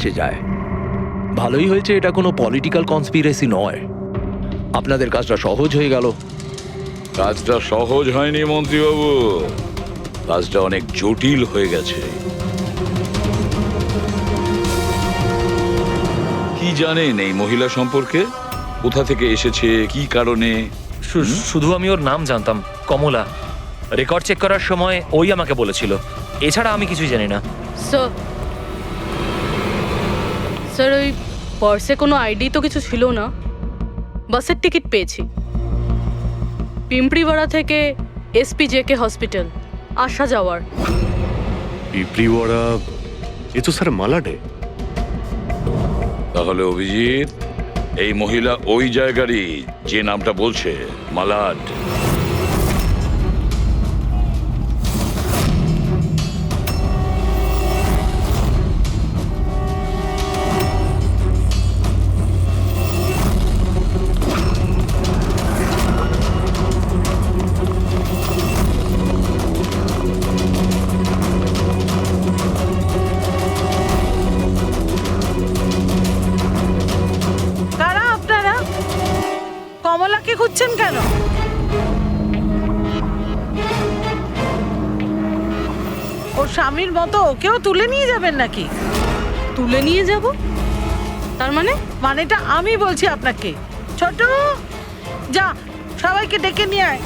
সে যায়। ভালোই হয়েছে এটা কোনো পলিটিক্যাল কনস্পিরেসি নয়, আপনাদের কাজটা সহজ হয়ে গেল। কাজটা সহজ হয়নি মন্ত্রীবাবু, কাজটা অনেক জটিল হয়ে গেছে। কি জানেন এই মহিলা সম্পর্কে? কোথা থেকে এসেছে, কি কারণে? শুধু আমি ওর নাম জানতাম, কমলা। রেকর্ড চেক করার সময় ওই আমাকে বলেছিল, এছাড়া আমি কিছুই জানি না। স্যার ওই পার্সে কোনো আইডি তো কিছু ছিল না। বাসের টিকিট পেয়েছি, পিম্পড়িওয়াড়া থেকে SPJK হসপিটাল আসা যাওয়ার। পিঁপড়িওয়াড়া, এ তো স্যার মালাডে। তাহলে অভিজিৎ, এই মহিলা ওই জায়গারই যে নামটা বলছে, মালাড। কারা আপনারা? কমলাকে খুঁজছেন কেন? ওর স্বামীর মতো ওকেও তুলে নিয়ে যাবেন নাকি? তুলে নিয়ে যাব? তার মানে? মানেটা আমি বলছি আপনাকে। ছোট, যা সবাইকে ডেকে নিয়ে আয়।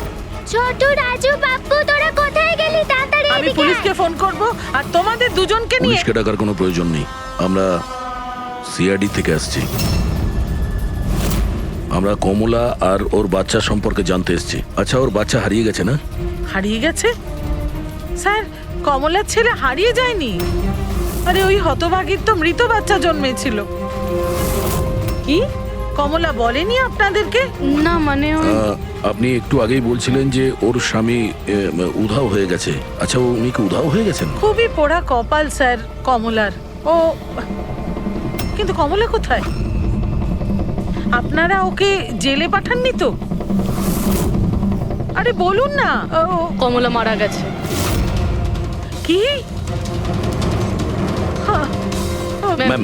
ছোট, রাজু, বাপ্পু, তোরা কোথায় গেলি? তাড়াতাড়ি আমি এদিকে পুলিশকে ফোন করব আর তোমাদের দুজনকে নিয়ে। পুলিশকে ডাকার কোনো প্রয়োজন নেই, আমরা সিআইডি থেকে আসছি। আমরা কমলা আর ওর বাচ্চা সম্পর্কে জানতে এসেছি। আচ্ছা, ওর বাচ্চা হারিয়ে গেছে না? হারিয়ে গেছে? স্যার, কমলার ছেলে হারিয়ে যায়নি। আরে ওই হতভাগীর তো মৃত বাচ্চা জন্মেছিল। কি কমলা বলেনি আপনাদেরকে? না মানে আপনি একটু আগেই বলছিলেন যে ওর স্বামী উধাও হয়ে গেছে। আচ্ছা, উনি কি উধাও হয়ে গেছেন? খুবই পোড়া কপাল স্যার কমলার। ও কিন্তু কমলা কোথায়? আপনারা ওকে জেলে পাঠাননি তো? আরে বলুন না। কমলা মারা গেছে। কি? ম্যাম,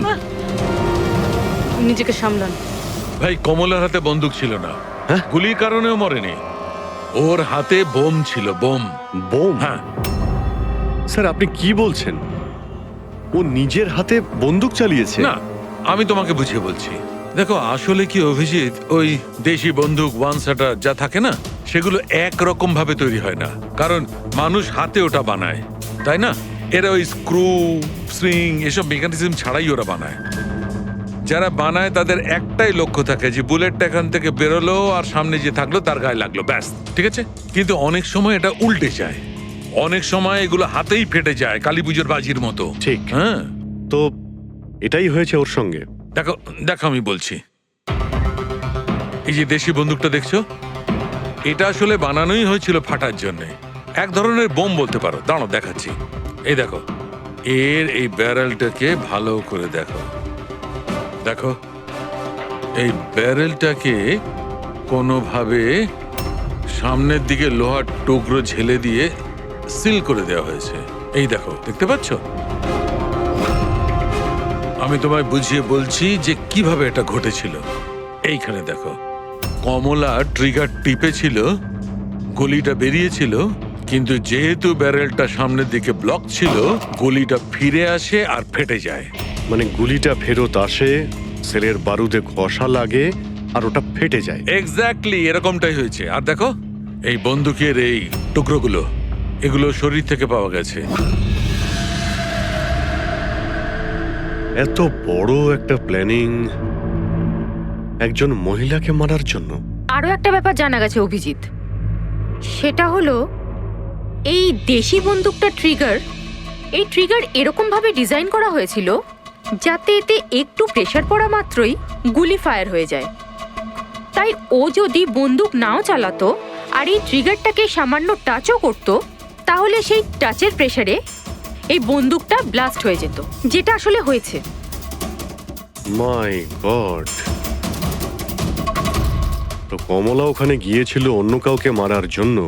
নিজেকে সামলান। ভাই, কমলার হাতে বন্দুক ছিল না, গুলির কারণেও মরেনি। ওর হাতে বোম ছিল, বোম। বোম? হ্যাঁ। স্যার আপনি কি বলছেন? ও নিজের হাতে বন্দুক চালিয়েছে? না, আমি তোমাকে বুঝিয়ে বলছি। দেখো, আসলে কি অভিজিৎ, ওই দেশি বন্দুক ওয়ান শাটার যা থাকে না, সেগুলো একরকম ভাবে তৈরি হয় না, কারণ মানুষ হাতে ওটা বানায়, তাই না? এরা ওই স্ক্রু, স্প্রিং এসব মেকানিজম ছাড়াই ওরা বানায়। যারা বানায় তাদের একটাই লক্ষ্য থাকে যে বুলেটটা এখান থেকে বেরোলো আর সামনে যে থাকলো তার গায়ে লাগলো, ব্যাস, ঠিক আছে? কিন্তু অনেক সময় এটা উল্টে যায়, অনেক সময় এগুলো হাতেই ফেটে যায়, কালী পুজোর বাজির মতো। ঠিক। হ্যাঁ, তো এটাই হয়েছে ওর সঙ্গে। দেখো দেখো, আমি বলছি, এই যে দেশি বন্দুকটা দেখছো, এটা আসলে বানানোই হয়েছিল ফাটার জন্য, এক ধরনের বোম বলতে পারো। দাঁড়াও, দেখাচ্ছি। এই দেখো, এর এই ব্যারেলটাকে ভালো করে দেখো। দেখো, এই ব্যারেলটাকে কোনোভাবে সামনের দিকে লোহার টুকরো ঝেলে দিয়ে সিল করে দেওয়া হয়েছে। এই দেখো, দেখতে পাচ্ছ? আমি তোমায় বুঝিয়ে বলছি যে কিভাবে এটা ঘটেছিল। এইখানে দেখো, কমলা ট্রিগার টিপেছিল, গুলিটা বেরিয়েছিল, কিন্তু যেহেতু ব্যারেলটা সামনের দিকে ব্লক ছিল, গুলিটা ফিরে আসে আর ফেটে যায়। মানে গুলিটা ফেরত আসে, সেলের বারুদে ঘষা লাগে আর ওটা ফেটে যায়। এক্স্যাক্টলি এরকমটাই হয়েছে। আর দেখো, এই বন্দুকের এই টুকরোগুলো, এগুলো শরীর থেকে পাওয়া গেছে। এত বড় একটা প্ল্যানিং একজন মহিলাকে মারার জন্য। আরো একটা ব্যাপার জানা গেছে অভিজিৎ, সেটা হলো এই দেশি বন্দুকটা এই ট্রিগার এরকম ভাবে ডিজাইন করা হয়েছিল যাতে এতে একটু প্রেসার পড়া মাত্রই গুলি ফায়ার হয়ে যায়। তাই ও যদি বন্দুক নাও চালাতো আর এই ট্রিগারটাকে সামান্য টাচও করতো, তাহলে সেই টাচের প্রেসারে এই বন্দুকটা ব্লাস্ট হয়ে যেত, যেটা আসলে হয়েছে। মাই গড! তো কমলা ওখানে গিয়েছিল অন্য কাউকে মারার জন্য,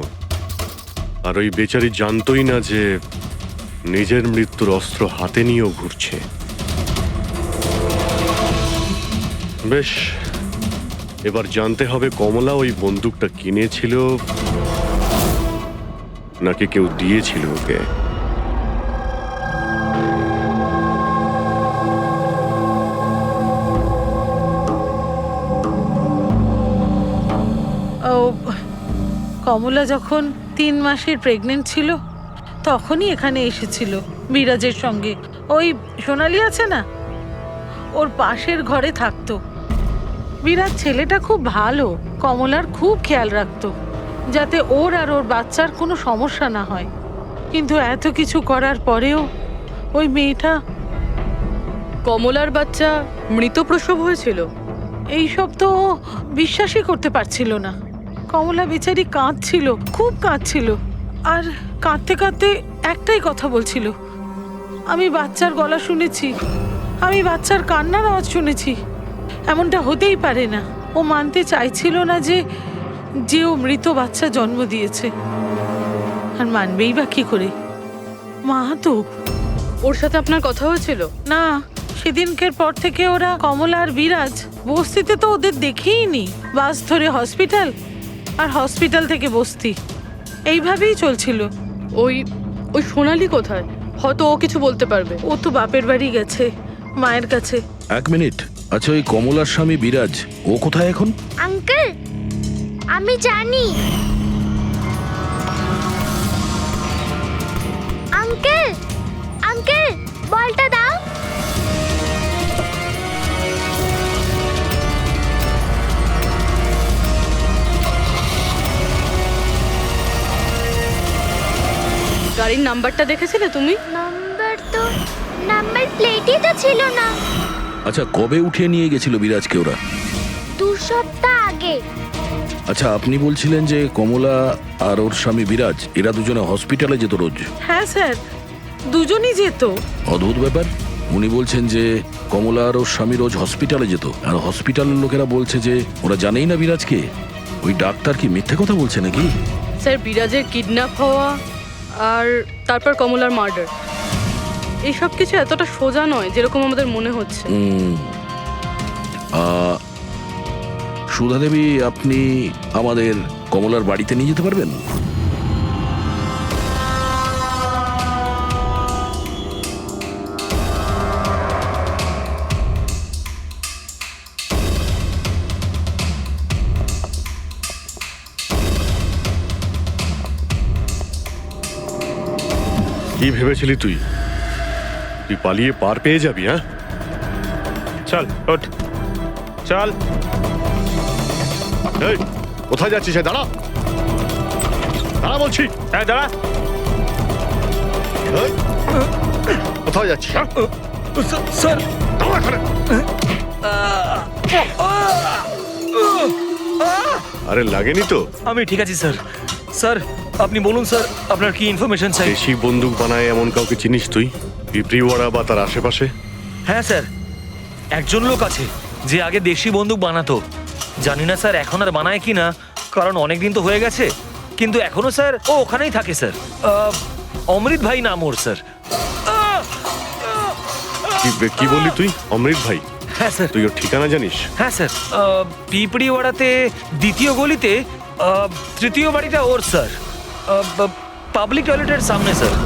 আর ওই বেচারি জানতোই না যে নিজের মৃত্যুর অস্ত্র হাতে নিয়েও ঘুরছে। বেশ, এবার জানতে হবে কমলা ওই বন্দুকটা কিনেছিল নাকি কেউ দিয়েছিল ওকে। ও, কমলা যখন 3 মাসের প্রেগনেন্ট ছিল তখনই এখানে এসেছিল বিরাজের সঙ্গে। ওই সোনালি আছে না, ওর পাশের ঘরে থাকতো। বিরাজ ছেলেটা খুব ভালো, কমলার খুব খেয়াল রাখতো যাতে ওর আর ওর বাচ্চার কোনো সমস্যা না হয়। কিন্তু এত কিছু করার পরেও ওই মেয়েটা কমলার বাচ্চা মৃত প্রসব হয়েছিল। এইসব তো ও বিশ্বাসই করতে পারছিল না। কমলা বেচারি কাঁদছিল, খুব কাঁদছিল, আর কাঁদতে কাঁদতে একটাই কথা বলছিল, আমি বাচ্চার গলা শুনেছি, আমি বাচ্চার কান্নার আওয়াজ শুনেছি, এমনটা হতেই পারে না। ও মানতে চাইছিল না যে ও মৃত বাচ্চা জন্ম দিয়েছে, আর মানবেই বা কি করে? মা তো। ওর সাথে আপনার কথা হয়েছিল? না, সেদিনকের পর থেকে ওরা কমলা আর বিরাজ বস্তিতে তো ওদের দেখেই নি। বাস ধরে হসপিটাল, আর হসপিটাল থেকে বস্তি, এইভাবেই চলছিল। ওই ওই সোনালি কোথায়? হয়তো ও কিছু বলতে পারবে। ও তো বাপের বাড়ি গেছে, মায়ের কাছে। 1 মিনিট। আচ্ছা, ওই কমলার স্বামী বিরাজ ও কোথায় এখন? আঙ্কেল আমি জানি। আঙ্কেল আঙ্কেল বলটা দাও। গাড়ির নাম্বারটা দেখেছিলে তুমি? নাম্বার প্লেটই তো ছিল না। আচ্ছা, কবে উঠিয়ে নিয়ে গেছিল বিরাজকে ওরা? 2 সপ্তাহ আগে। আচ্ছা, আপনি বলছিলেন যে কমলা আর ওর স্বামী বিরাজ এরা দুজনে হসপিটালে যেত রোজ? হ্যাঁ স্যার, দুজনই যেত। অদ্ভুত ব্যাপার। উনি বলছেন যে কমলা আর ওর স্বামী রোজ হসপিটালে যেত, আর হসপিটালের লোকেরা বলছে যে ওরা জানেই না বিরাজকে। ওই ডাক্তার কি মিথ্যে কথা বলছে নাকি? স্যার, বিরাজের কিডন্যাপ হওয়া আর তারপর কমলার মার্ডার, এইসব কিছু এতটা সোজা নয় যেরকম আমাদের মনে হচ্ছে। সুধা দেবী, আপনি আমাদের কমলার বাড়িতে নিয়ে যেতে পারবেন? কি ভেবেছিলি তুই? তুই পালিয়ে পার পেয়ে যাবি? হ্যাঁ, চল ওঠ, চল। এই, কোথায় যাচ্ছিস? দাঁড়া, দাঁড়া বলছি। হ্যাঁ, দাঁড়া। এই, কোথায় যাচ্ছিস? স্যার, দাঁড়া এখানে। আরে লাগেনি তো? আমি ঠিক আছি স্যার। স্যার, আপনি বলুন স্যার, আপনার কি ইনফরমেশন চাই? দেশি বন্দুক বানায় এমন কাউকে চিনিস তুই? পিঁপড়িওয়াড়া বা তার আশেপাশে? হ্যাঁ স্যার, একজন লোক আছে যে আগে দেশি বন্দুক বানাতো। জানি না স্যার এখন আর বানায় কি না, কারণ অনেক দিন তো হয়ে গেছে। কিন্তু এখনো স্যার ও ওখানেই থাকে স্যার। অমৃত ভাই নাম ওর স্যার। কি বললি তুই? অমৃত ভাই? হ্যাঁ স্যার। তুই ওর ঠিকানা জানিস? হ্যাঁ স্যার, পিঁপড়িওয়াড়াতে 2য় গলিতে 3য় বাড়িটা ওর স্যার। পাবলিক টয়লেটের সামনে স্যার।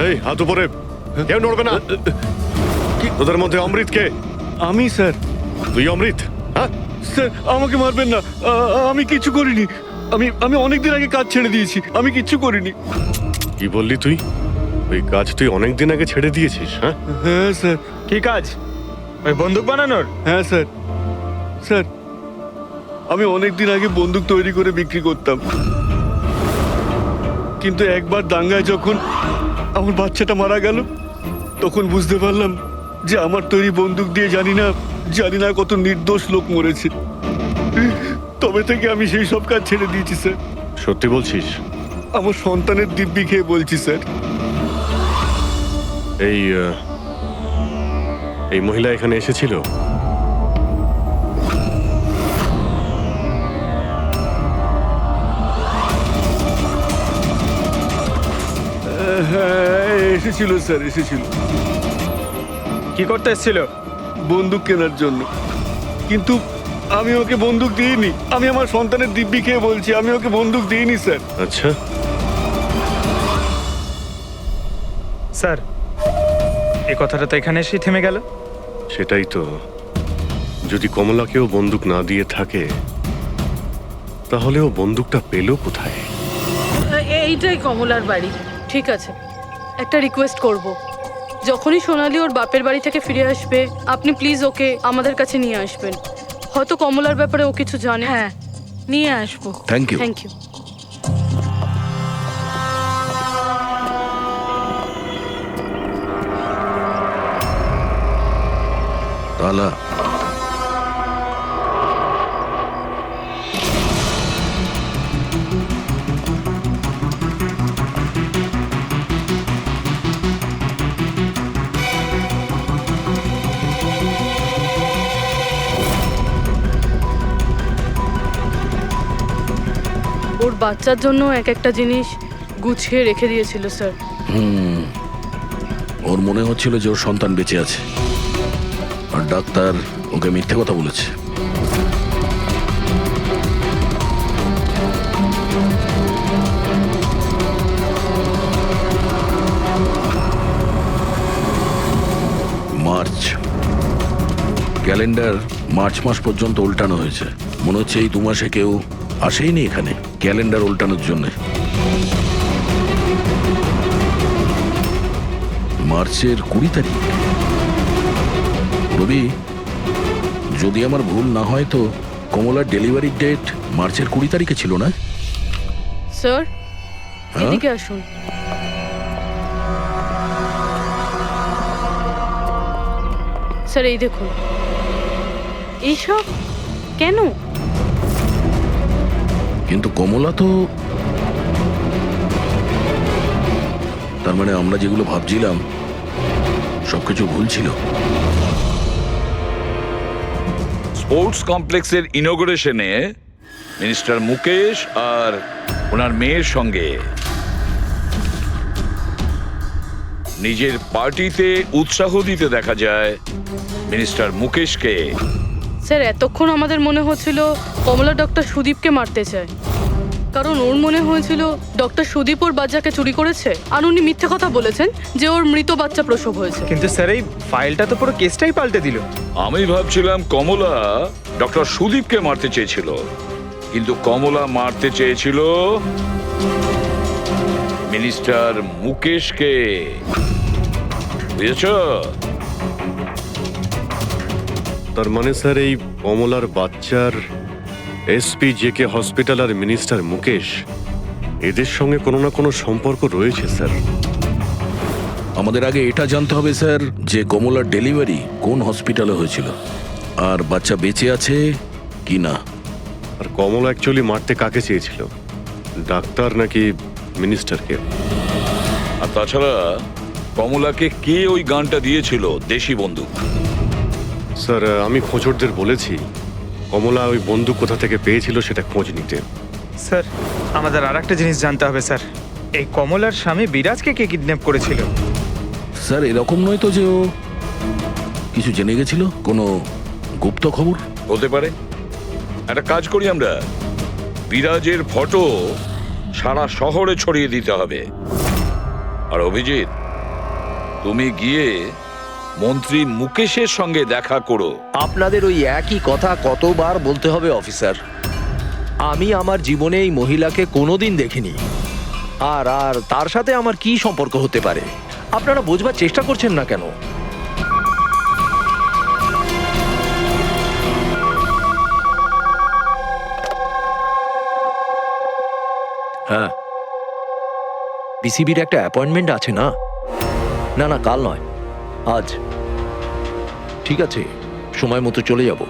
এই, হাত উপরে, কেউ নড়বে না। তোদের মধ্যে অমৃত কে? আমি স্যার। তুই অমৃত? হ্যাঁ স্যার, আমাকে মারবেন না, আমি কিছু করিনি। আমি অনেকদিন আগে কাজ ছেড়ে দিয়েছি, আমি কিচ্ছু করিনি। কি বললি তুই? ওই কাজ তুই অনেকদিন আগে ছেড়ে দিয়েছিস? হ্যাঁ হ্যাঁ স্যার। কি কাজ? ওই বন্দুক বানানোর? হ্যাঁ স্যার। স্যার, আমি অনেকদিন আগে বন্দুক তৈরি করে বিক্রি করতাম, কিন্তু একবার দাঙ্গায় যখন আমার বাচ্চাটা মারা গেল, তখন বুঝতে পারলাম যে আমার তৈরি বন্দুক দিয়ে জানি না কত নির্দোষ লোক মরেছে। তবে থেকে আমি সেই সব কাজ ছেড়ে দিয়েছি স্যার। সত্যি বলছিস? আমার সন্তানের দিব্যি খেয়ে বলছি স্যার। এই মহিলা এখানে এসেছিল? হ্যাঁ, এসেছিল স্যার, এসেছিল কি করতে এসেছিল? বন্দুক কেনার জন্য। কিন্তু আমি ওকে বন্দুক দিইনি। আমি আমার সন্তানের দিব্যি খেয়ে বলছি, আমি ওকে বন্দুক দিইনি স্যার। আচ্ছা, স্যার এই কথাটা তো এখানে এসেই থেমে গেল। সেটাই তো। যদি কমলাকেও বন্দুক না দিয়ে থাকে, তাহলে ও বন্দুকটা পেল কোথায়? এইটাই কমলার বাড়ি। ঠিক আছে, একটা রিকোয়েস্ট করব, যখনই সোনালি ওর বাপের বাড়ি থেকে ফিরে আসবে আপনি প্লিজ ওকে আমাদের কাছে নিয়ে আসবেন। হয়তো কমলার ব্যাপারে ও কিছু জানে। হ্যাঁ, নিয়ে আসবো। Thank you. Thank you. তালা ওর বাচ্চার জন্য এক একটা জিনিস গুছিয়ে রেখে দিয়েছিল স্যার। ওর মনে হচ্ছিল যে ওর সন্তান বেঁচে আছে, আর ডাক্তার ওকে মিথ্যে কথা বলেছে। মার্চ ক্যালেন্ডার মার্চ মাস পর্যন্ত উল্টানো হয়েছে। মনে হচ্ছে এই 2 মাসে কেউ আসেইনি এখানে ক্যালেন্ডার উল্টানোর জন্য। মার্চের 20 তারিখ। রবি, যদি আমার ভুল না হয় তো কমলার ডেলিভারি ডেট মার্চের 20 তারিখে ছিল না? স্যার হ্যাঁ? এদিকে আসুন। স্যার এই দেখুন, এইসব কেন? কিন্তু কমলা তো, তার মানে আমরা যেগুলো ভাবছিলাম সবকিছু ভুল ছিল। স্পোর্টস কমপ্লেক্সের ইনোগ্রেশনে মিনিস্টার মুকেশ আর ওনার মেয়ের সঙ্গে নিজের পার্টিতে উৎসাহ দিতে দেখা যায় মিনিস্টার মুকেশকে। স্যার এতক্ষণ আমাদের মনে হচ্ছিল কমলা ডক্টর সুদীপকে মারতে চায়, কারণ ওর মনে হয়েছিল ডক্টর সুদীপ ওর বাচ্চাকে চুরি করেছে, আর উনি মিথ্যে কথা বলেছেন যে ওর মৃত বাচ্চা প্রসব হয়েছে। কিন্তু স্যার এই ফাইলটা তো পুরো কেসটাই পাল্টে দিল। আমি ভাবছিলাম কমলা ডক্টর সুদীপকে মারতে চেয়েছিল, কিন্তু কমলা মারতে চেয়েছিল মিনিস্টার মুকেশকে। বুঝেছ? তার মানে স্যার এই কমলার বাচ্চার এসপি জেকে হসপিটাল আর মিনিস্টার মুকেশ, এদের সঙ্গে কোনো না কোনো সম্পর্ক রয়েছে স্যার। আমাদের আগে এটা জানতে হবে স্যার যে কমলার ডেলিভারি কোন হসপিটালে হয়েছিল, আর বাচ্চা বেঁচে আছে কি না। আর কমলা অ্যাকচুয়ালি মারতে কাকে চেয়েছিল, ডাক্তার নাকি মিনিস্টারকে? আর তাছাড়া কমলাকে কে ওই গানটা দিয়েছিল, দেশি বন্দুক? স্যার আমি খোঁজরদের বলেছি কমলা ওই বন্দুক কোথা থেকে পেয়েছিল সেটা খোঁজ নিতে। স্যার আমাদের আর একটা জিনিস জানতে হবে স্যার, এই কমলার স্বামী বিরাজকে কে কিডন্যাপ করেছিল? স্যার এরকম নয় তো যে ও কিছু জেনে গেছিল, কোনো গুপ্ত খবর? হতে পারে। একটা কাজ করি আমরা, বিরাজের ফটো সারা শহরে ছড়িয়ে দিতে হবে। আর অভিজিৎ, তুমি গিয়ে মন্ত্রী মুকেশের সঙ্গে দেখা করো। আপনাদের ওই একই কথা কতবার বলতে হবে অফিসার? আমি আমার জীবনে এই মহিলাকে কোনোদিন দেখিনি, আর আর তার সাথে আমার কি সম্পর্ক হতে পারে? আপনারা বোঝবার চেষ্টা করছেন না কেন? হ্যাঁ, পিসিবির একটা অ্যাপয়েন্টমেন্ট আছে না? না না, কাল নয়, আজ। ঠিক আছে, সময় মতো চলে যাব।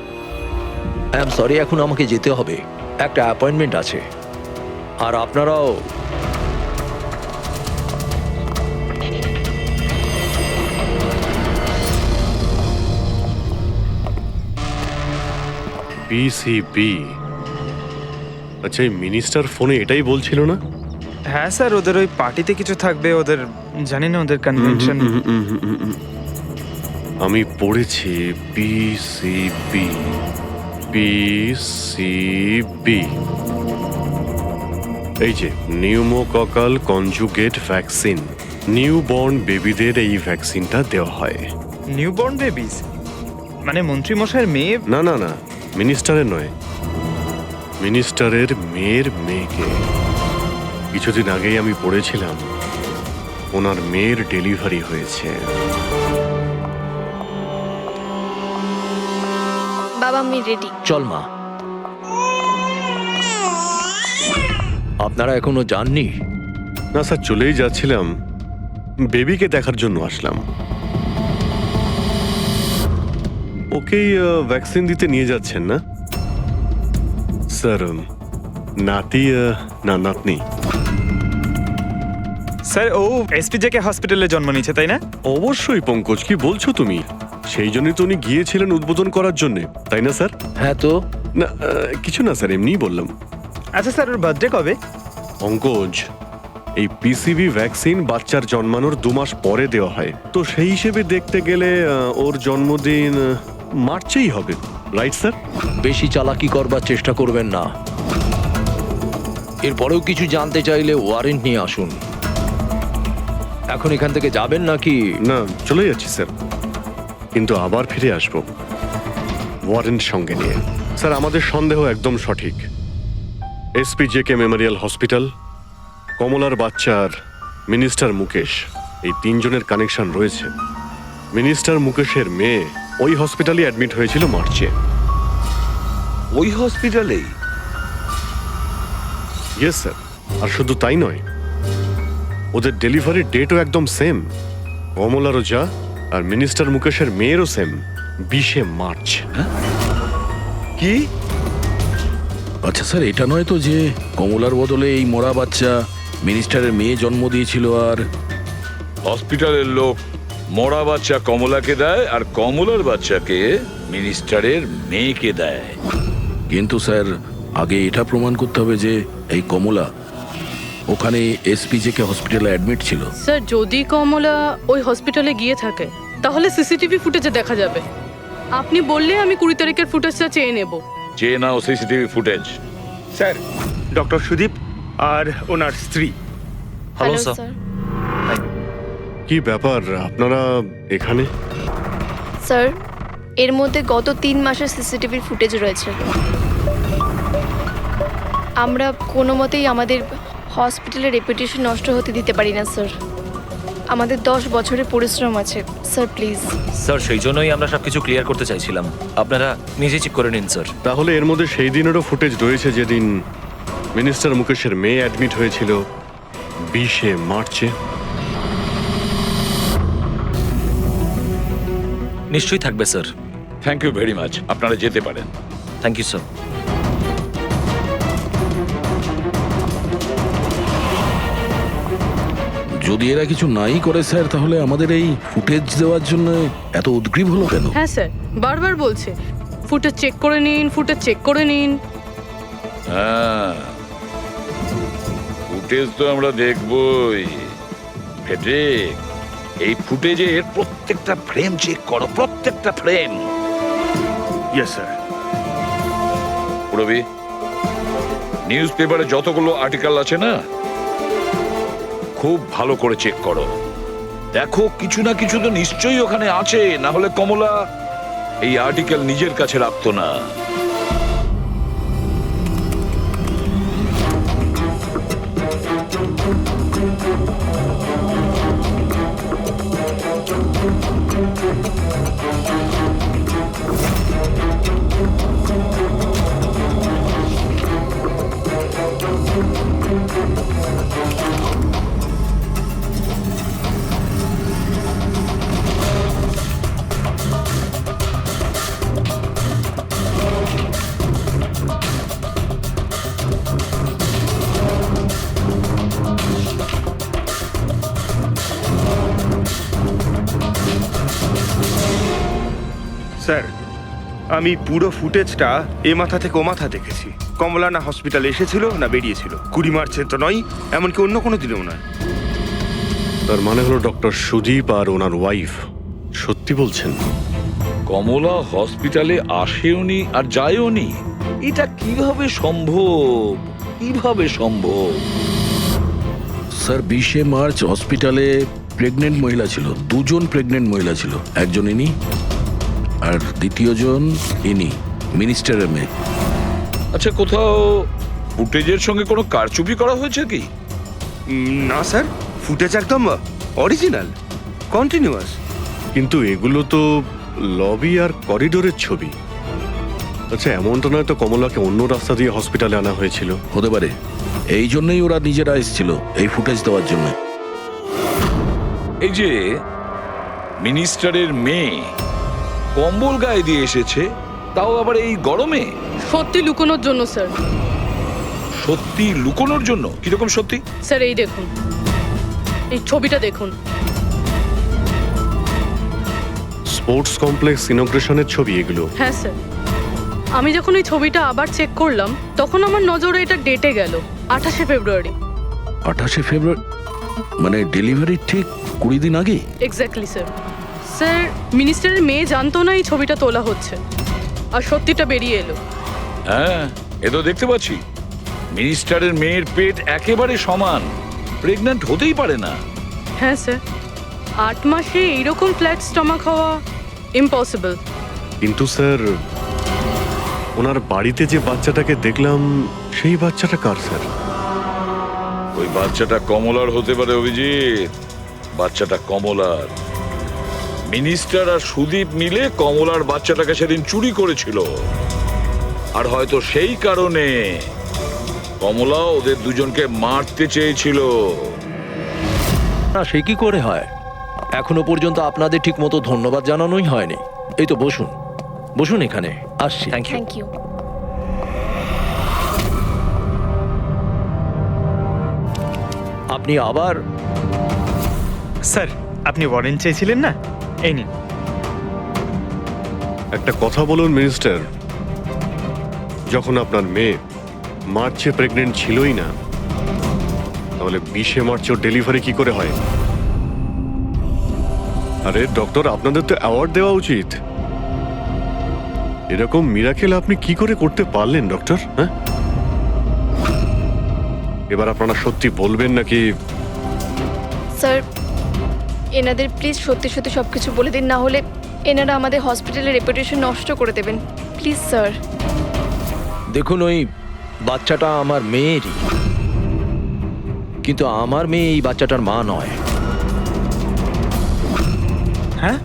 আই এম সরি, এখন আমাকে যেতে হবে, একটা অ্যাপয়েন্টমেন্ট আছে। আর আপনারাও। পিসিবি। আচ্ছা, এই মিনিস্টার ফোনে এটাই বলছিল না? হ্যাঁ স্যার, ওদের ওই পার্টিতে কিছু থাকবে, ওদের জানি না ওদের কনভেনশন। আমি পড়েছি পিসিবি। পিসিবি, এই যে নিউমোককাল কনজুগেট ভ্যাকসিন, নিউবর্ন বেবিদের এই ভ্যাকসিনটা দেওয়া হয়। নিউবর্ন বেবিস মানে মন্ত্রী মশাইয়ের মেয়ে? না না না, মিনিস্টারের নয়, মিনিস্টারের মেয়ের মেয়েকে। কিছুদিন আগেই আমি পড়েছিলাম ওনার মেয়ের ডেলিভারি হয়েছে। বাবা আমি রেডি। চল মা। আপনারা এখনো যাননি? না স্যার, চলেই যাচ্ছিলাম, বেবিকে দেখার জন্য আসলাম। ওকেই ভ্যাকসিন দিতে নিয়ে যাচ্ছেন না স্যার? নাতি না নাতনি? স্যার ও এসপিজেকে হসপিটালে জন্ম নিয়েছে, তাই না? অবশ্যই পঙ্কজ, কি বলছো তুমি? সেই জন্যই তো উনি গিয়েছিলেন উদ্বোধন করার জন্য, তাই না স্যার? হ্যাঁ তো। না কিছু না স্যার, এমনিই বললাম। আচ্ছা স্যার, ওর বার্থডে কবে? পঙ্কজ, এই পিসিবি ভ্যাকসিন বাচ্চার জন্মানোর 2 মাস পরে দেওয়া হয়, তো সেই হিসেবে দেখতে গেলে ওর জন্মদিন মার্চেই হবে, রাইট স্যার? বেশি চালাকি করবার চেষ্টা করবেন না। এরপরেও কিছু জানতে চাইলে ওয়ারেন্ট নিয়ে আসুন। এখন এখান থেকে যাবেন নাকি? না, চলে যাচ্ছি স্যার, কিন্তু আবার ফিরে আসবো ওয়ারেন্ট সঙ্গে নিয়ে। স্যার, আমাদের সন্দেহ একদম সঠিক। এসপিজেকে মেমোরিয়াল হসপিটাল, কমলার বাচ্চার মিনিস্টার মুকেশ, এই 3 জনের কানেকশন রয়েছে। মিনিস্টার মুকেশের মেয়ে ওই হসপিটালে অ্যাডমিট হয়েছিল মার্চে। ওই হসপিটালেই? Yes sir. আর শুধু তাই নয়, ওদের ডেলিভারির ডেটও একদম সেম। কমলারও যা, আর মিনিস্টার মুকেশের মেয়েরও সেম, 20শে মার্চ। কি? আচ্ছা স্যার, এটা নয় তো যে কমলার বদলে এই মরা বাচ্চা মিনিস্টারের মেয়ে জন্ম দিয়েছিল? আর হসপিটালের লোক মরা বাচ্চা কমলাকে দেয়, আর কমলার বাচ্চাকে মিনিস্টারের মেয়েকে দেয়। কিন্তু স্যার, আগে এটা প্রমাণ করতে হবে যে এই কমলা ওখানে এসপিজেকে হসপিটালে অ্যাডমিট ছিল। স্যার, যদি কমলা ওই হসপিটালে গিয়ে থাকে তাহলে সিসিটিভি ফুটেজে দেখা যাবে। আপনি বললে আমি 20 তারিখের ফুটেজটা চেয়ে নেব। চেয়ে নাও CCTV footage. Sir, doctor Sudip আর ওনার স্ত্রী। Hello sir. কি ব্যাপার, আপনারা এখানে? স্যার, এর মধ্যে গত 3 মাসের সিসিটিভির ফুটেজ রয়েছে। আমরা কোনো মতেই আমাদের হসপিটালের রেপুটেশন নষ্ট হতে দিতে পারি না স্যার। আমাদের 10 বছরের পরিশ্রম আছে স্যার, প্লিজ। স্যার, সেই জন্যই আমরা সবকিছু ক্লিয়ার করতে চাইছিলাম, আপনারা নিজে চেক করে নিন স্যার। তাহলে এর মধ্যে সেই দিনেরও ফুটেজ রয়েছে যেদিন মিনিস্টার মুকেশের মেয়ে অ্যাডমিট হয়েছিল 20শে মার্চে? নিশ্চয়ই থাকবে sir. Thank you very much, আপনারা যেতে পারেন। Thank you sir. যদি এরা কিছু নাই করে স্যার, তাহলে আমাদের এই ফুটেজ দেওয়ার জন্য এত উদ্গ্রীব হলো কেন? হ্যাঁ স্যার, বারবার বলছে ফুটেজ চেক করে নিন, ফুটেজ চেক করে নিন। হ্যাঁ, ফুটেজ তো আমরা দেখবই। ফেডরিক, এই ফুটেজের প্রত্যেকটা ফ্রেম চেক করো, প্রত্যেকটা ফ্রেম। Yes sir. পুরবি, নিউজ পেপারে যতগুলো আর্টিকেল আছে না, খুব ভালো করে চেক করো। দেখো কিছু না কিছু তো নিশ্চয়ই ওখানে আছে, না হলে কমলা এই আর্টিকেল নিজের কাছে রাখতো না। স্যার আমি পুরো ফুটেজটা এ মাথা থেকে ও মাথা দেখেছি। কমলা না হসপিটালে এসেছিল না বেরিয়েছিল। 20 মার্চের তো নয়, এমনকি অন্য কোনো দিনেও নয়। তার মানে হলো ডক্টর সুদীপ আর ওনার ওয়াইফ সত্যি বলছেন? কমলা হসপিটালে আসেওনি আর যায়ওনি, এটা কিভাবে সম্ভব? কিভাবে সম্ভব? স্যার 20 মার্চ হসপিটালে প্রেগনেন্ট মহিলা ছিল, 2 জন প্রেগনেন্ট মহিলা ছিল, একজন ইনি আর দ্বিতীয়জন ইনি, মিনিস্টারের মেয়ে। আচ্ছা, কোথাও ফুটেজের সঙ্গে কোনো কারচুপি করা হয়েছে কি? না স্যার, ফুটেজ একদম অরিজিনাল, কন্টিনিউয়াস। কিন্তু এগুলো তো লবি আর করিডোরের ছবি। আচ্ছা, এমনটা নয় তো কমলাকে অন্য রাস্তা দিয়ে হসপিটালে আনা হয়েছিল? হতে পারে, এই জন্যই ওরা নিজেরা এসেছিল এই ফুটেজ দেওয়ার জন্য। এই যে মিনিস্টারের মেয়ে কম্বল গায়ে দিয়ে এসেছে, তাও আবার এই গরমে। সত্যি লুকোনোর জন্য স্যার। সত্যি লুকোনোর জন্য? কিরকম সত্যি? স্যার এই দেখুন, এই ছবিটা দেখুন। স্পোর্টস কমপ্লেক্স ইনগ্রেশনের ছবি এগুলো? হ্যাঁ স্যার, আমি যখন এই ছবিটা আবার চেক করলাম তখন আমার নজরে এটা ডেটে গেল 28শে ফেব্রুয়ারি। 28শে ফেব্রুয়ারি মানে ডেলিভারির ঠিক 20 দিন আগে? Exactly sir. স্যার, মিনিস্টারের মেয়ে জানতো না এই ছবিটা তোলা হচ্ছে, আর সত্যিটা বেরিয়ে এলো। হ্যাঁ, এ তো দেখতে পাচ্ছি মিনিস্টারের মেয়ের পেট একেবারে সমান, প্রেগন্যান্ট হতেই পারে না। হ্যাঁ স্যার, 8 মাসে এইরকম ফ্ল্যাট স্টমাক হওয়া ইম্পসিবল। কিন্তু স্যার, ওনার বাড়িতে যে বাচ্চাটাকে দেখলাম সেই বাচ্চাটা কার স্যার? ওই বাচ্চাটা কমলার হতে পারে অভিজিৎ, বাচ্চাটা কমলার। মিনিস্টার আর সুদীপ মিলে কমলার বাচ্চাটাকে সেদিন চুরি করেছিল, আর হয়তো সেই কারণে কমলা ওদের দুজনকে মারতে চেয়েছিল। না, সে কি করে হয়? এখনো পর্যন্ত আপনাদের ঠিক মতো ধন্যবাদ জানানোই হয়নি। এই তো বসুন, বসুন এখানে, আসছি। Thank you. Thank you. আপনি আবার? স্যার, আপনি ওয়ারেন্ট চেয়েছিলেন না, এই নিন। একটা কথা বলুন মিনিস্টার, যখন আপনার মেয়ে মার্চে প্রেগনেন্ট ছিলই না, তাহলে 20শে মার্চ ওর ডেলিভারি কি করে হয়? আরে ডক্টর, আপনাদের তো অ্যাওয়ার্ড দেওয়া উচিত। এরকম মিরাকেল আপনি কি করে করতে পারলেন ডক্টর? হ্যাঁ, এবার আপনারা সত্যি বলবেন নাকি? স্যার, এনাদের প্লিজ সত্যি সত্যি সব কিছু বলে দিন, না হলে এনারা আমাদের হসপিটালের রেপুটেশন নষ্ট করে দেবেন। Please sir. দেখুন, ওই বাচ্চাটা আমার মেয়েরই, কিন্তু আমার মেয়ে এই বাচ্চাটার মা নয়। হ্যাঁ,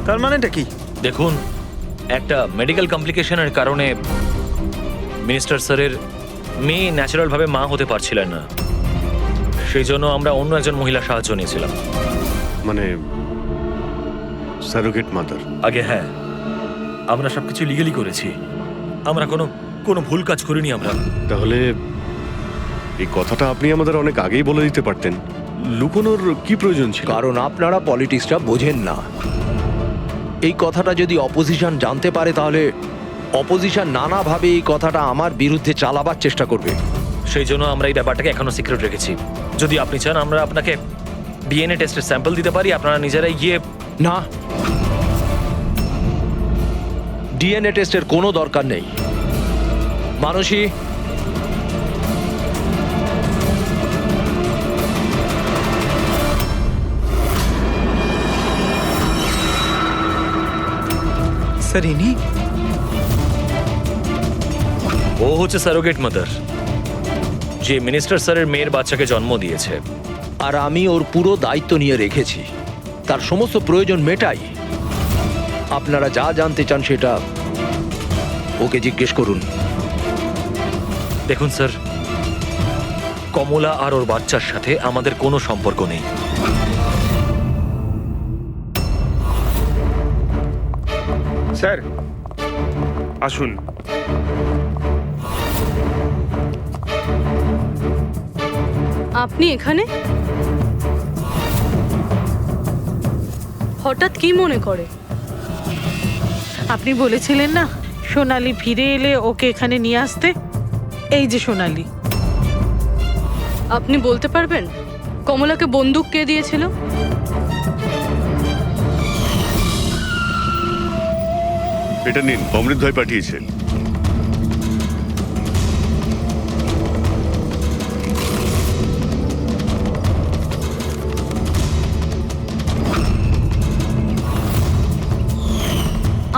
তার মানেটা কি? দেখুন, একটা মেডিকেল কমপ্লিকেশনের কারণে মিনিস্টার স্যারের মেয়ে ন্যাচারালভাবে মা হতে পারছিলেন না, সেই জন্য আমরা অন্য একজন মহিলার সাহায্য নিয়েছিলাম। মানে সারোগেট মাদার? আগে হ্যাঁ, আমরা সবকিছু লিগালি করেছি, আমরা কোনো ভুল কাজ করিনি আমরা। তাহলে এই কথাটা আপনি আমাদের অনেক আগেই বলে দিতে পারতেন। লুকোনোর কি প্রয়োজন ছিল? কারণ আপনারা পলিটিক্সটা বোঝেন না। এই কথাটা যদি অপোজিশন জানতে পারে, তাহলে অপোজিশন নানাভাবে এই কথাটা আমার বিরুদ্ধে চালাবার চেষ্টা করবে। সেই জন্য আমরা এই ব্যাপারটাকে এখনো সিক্রেট রেখেছি। যদি আপনি চান, আমরা আপনাকে ডিএনএ টেস্টের স্যাম্পল দিতে পারি, আপনারা নিজেরাই গিয়ে। না, ডিএনএ টেস্টের কোনো দরকার নেই। মানসী, স্যার, ইনি? ও হচ্ছে সারোগেট মাদার, যে মিনিস্টার স্যারের মেয়ের বাচ্চাকে জন্ম দিয়েছে। আর আমি ওর পুরো দায়িত্ব নিয়ে রেখেছি, তার সমস্ত প্রয়োজন মেটাই। আপনারা যা জানতে চান সেটা ওকে জিজ্ঞেস করুন। দেখুন স্যার, কমলা আর ওর বাচ্চার সাথে আমাদের কোনো সম্পর্ক নেই। স্যার আসুন। আপনি এখানে? হঠাৎ কি মনে করে? আপনি বলেছিলেন না সোনালি ফিরে এলে ওকে এখানে নিয়ে আসতে। এই যে সোনালি। আপনি বলতে পারবেন কমলাকে বন্দুক কে দিয়েছিল? এটা নিন, অমৃত ভাই পাঠিয়েছে।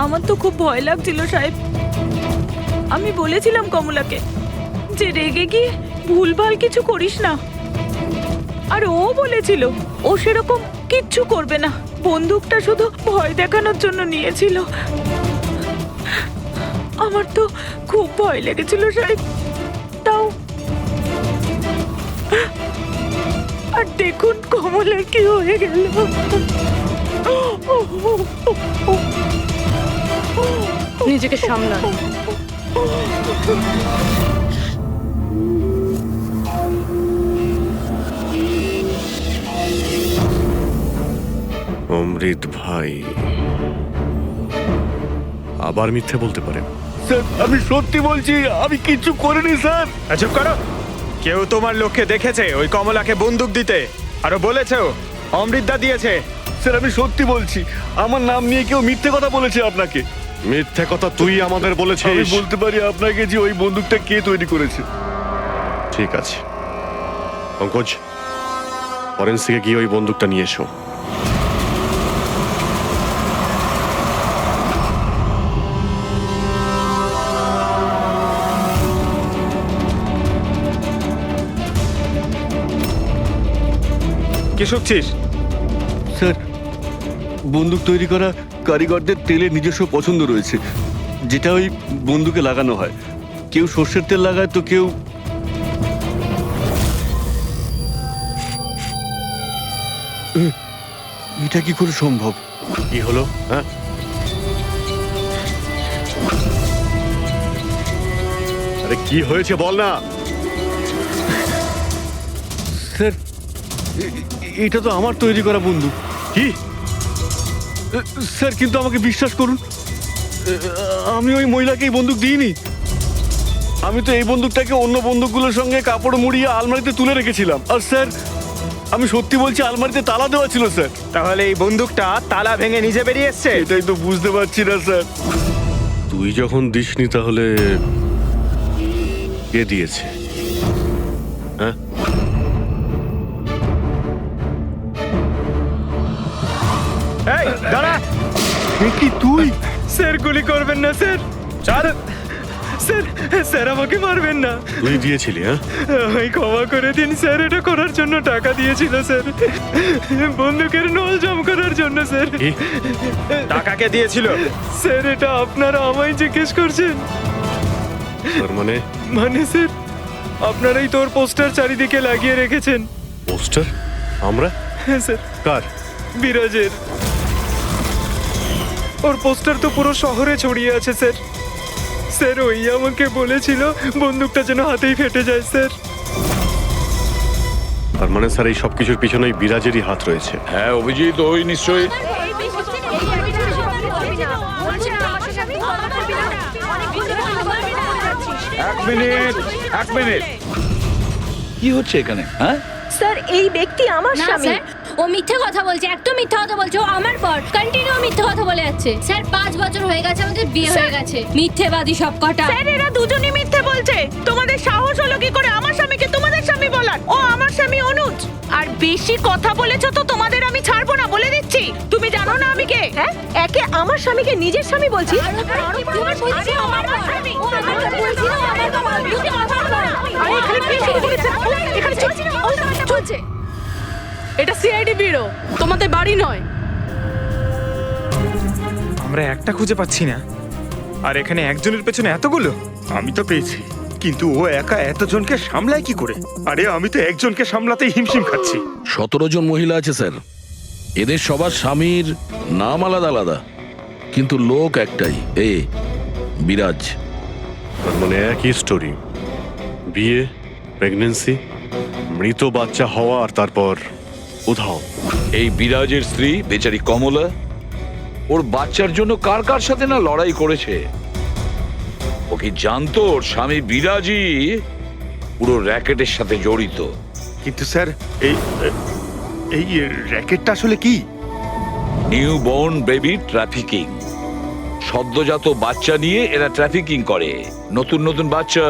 আমার তো খুব ভয় লাগছিল সাহেব। আমি বলেছিলাম কমলাকে যে রেগে গিয়ে ভুলভাল কিছু করিস না, আর ও বলেছিল ও সেরকম কিচ্ছু করবে না, বন্দুকটা শুধু ভয় দেখানোর জন্য নিয়েছিল। আমার তো খুব ভয় লেগেছিল সাহেব। তাও আর দেখুন কমলার কি হয়ে গেল। নিজেকে সামলান। অমৃত ভাই আবার মিথ্যে বলতে পারে? স্যার আমি সত্যি বলছি, আমি কিচ্ছু করিনি স্যার। চুপ করো। কেউ তোমার লোককে দেখেছে ওই কমলাকে বন্দুক দিতে? আরো বলেছেও অমৃতদা দিয়েছে। স্যার আমি সত্যি বলছি, আমার নাম নিয়ে কেউ মিথ্যে কথা বলেছে আপনাকে। মিথ্যে কথা তুই আমাদের আমি বলেছিস। বলতে পারি আপনাকে যে ওই বন্দুকটা কে তৈরি করেছে। ঠিক আছে পঙ্কজ, ফরেন্সিকে গিয়ে ওই বন্দুকটা নিয়ে এসো। কি শুকছিস? স্যার বন্দুক তৈরি করা কারিগরদের তেলের নিজস্ব পছন্দ রয়েছে, যেটা ওই বন্দুকে লাগানো হয়। কেউ সর্ষের তেল লাগায় তো কেউ এটা কি করে সম্ভব? কি হলো? হ্যাঁ, আরে কি হয়েছে বল না। স্যার এটা তো আমার তৈরি করা বন্দুক। কি? স্যার কিন্তু আমাকে বিশ্বাস করুন, আমি ওই মহিলাকে এই বন্দুক দিইনি। আমি তো এই বন্দুকটাকে অন্য বন্দুকগুলোর সঙ্গে কাপড় মুড়িয়ে আলমারিতে তুলে রেখেছিলাম। আর স্যার আমি সত্যি বলছি, আলমারিতে তালা দেওয়া ছিল স্যার। তাহলে এই বন্দুকটা তালা ভেঙে নিজে বেরিয়ে এসছে? এটাই তো বুঝতে পারছি না স্যার। তুই যখন দিসনি তাহলে কে দিয়েছে? হ্যাঁ, এই দাঁড়া। কি তুই? স্যার গুলি করবেন না স্যার। চল স্যার, স্যার আমাকে মারবেন না। তুই দিয়েছিলি? হ্যাঁ, আমায় ক্ষমা করে দিন স্যার, এটা করার জন্য টাকা দিয়েছিল স্যার, বন্দুকের নল জম করার জন্য স্যার। কি? টাকাকে দিয়েছিল স্যার? এটা আপনারা আমায় জিজ্ঞেস করছেন? তার মানে মানে স্যার আপনারাই তোর পোস্টার চারিদিকে লাগিয়ে রেখেছেন। পোস্টার? আমরা? হ্যাঁ স্যার, কার? বিরাজের। ওর পোস্টার তো পুরো শহরে ছড়িয়ে আছে স্যার। স্যার ওই আমাকে বলেছিল বন্দুকটা যেন হাতেই ফেটে যায় স্যার। তার মানে স্যার এই সব কিছুর পিছনে বিরাজেরই হাত রয়েছে। হ্যাঁ অভিজিৎ, ওই নিশ্চয়ই। এক মিনিট কি হচ্ছে এখানে? হ্যাঁ স্যার এই ব্যক্তি আমার স্বামী। ও মিথ্যে কথা বলছে, একদম মিথ্যে কথা বলছে। ও আমার পর কন্টিনিউ মিথ্যে কথা বলে যাচ্ছে। স্যার 5 বছর হয়ে গেছে আমাদের বিয়ে হয়ে গেছে। মিথ্যেবাদী সব কটা। স্যার এরা দুজনেই মিথ্যে বলছে। তোমাদের সাহস হলো কি করে আমার স্বামীকে তোমাদের স্বামী বলার? ও আমার স্বামী অনুজ। আর বেশি কথা বলেছো তো তোমাদের আমি ছাড়বো না, বলে দিচ্ছি। তুমি জানো না আমি কে? হ্যাঁ, একে আমার স্বামীকে নিজের স্বামী বলছি। চলছে। এটা সিআইডি ব্যুরো, তোমাদের বাড়ি নয়। আমরা একটা খুঁজে পাচ্ছি না, আর এখানে একজনের পেছনে এতগুলো। আমি তো পেয়েছি, কিন্তু ও একা এতজনকে সামলায় কি করে? আরে আমি তো একজনকে সামলাতেই হিমশিম খাচ্ছি। 17 জন মহিলা আছে স্যার। এদের সবার স্বামীর নাম আলাদা আলাদা, কিন্তু লোক একটাই, বিরাজ। তার মানে একই স্টোরি, বিয়ে, প্রেগনেন্সি, মৃত বাচ্চা হওয়া, আর তারপর উধাও। এই বিরাজের স্ত্রী বেচারি কমলা ওর বাচ্চার জন্য কার কার সাথে না লড়াই করেছে। ও কি জানতো ওর স্বামী বিরাজই পুরো র্যাকেটের সাথে জড়িত? কিন্তু স্যার এই এই র্যাকেটটা আসলে কি? New born baby trafficking. সদ্যজাত বাচ্চা নিয়ে এরা ট্রাফিকিং করে। নতুন নতুন বাচ্চা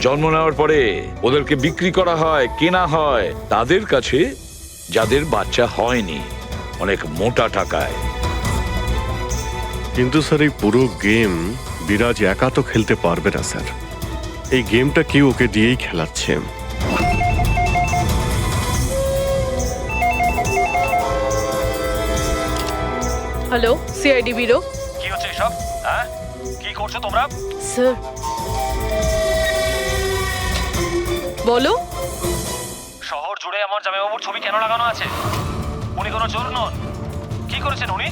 জন্ম নেওয়ার পরে ওদেরকে বিক্রি করা হয়, কেনা হয় তাদের কাছে যাদের বাচ্চা হয়নি, অনেক মোটা টাকায়। কিন্তু স্যার এই পুরো গেম বিরাজ একা তো খেলতে পারবে না স্যার। এই গেমটা কেউ ওকে দিয়েই খেলাচ্ছে। Hello, CID bureau. কি হচ্ছে এসব? হ্যাঁ, কি করছো তোমরা? স্যার বলো। শহর জুড়ে আমার জামাইবাবুর ছবি কেন লাগানো আছে? উনি কোনো চোর নন। কি করেছেন উনি?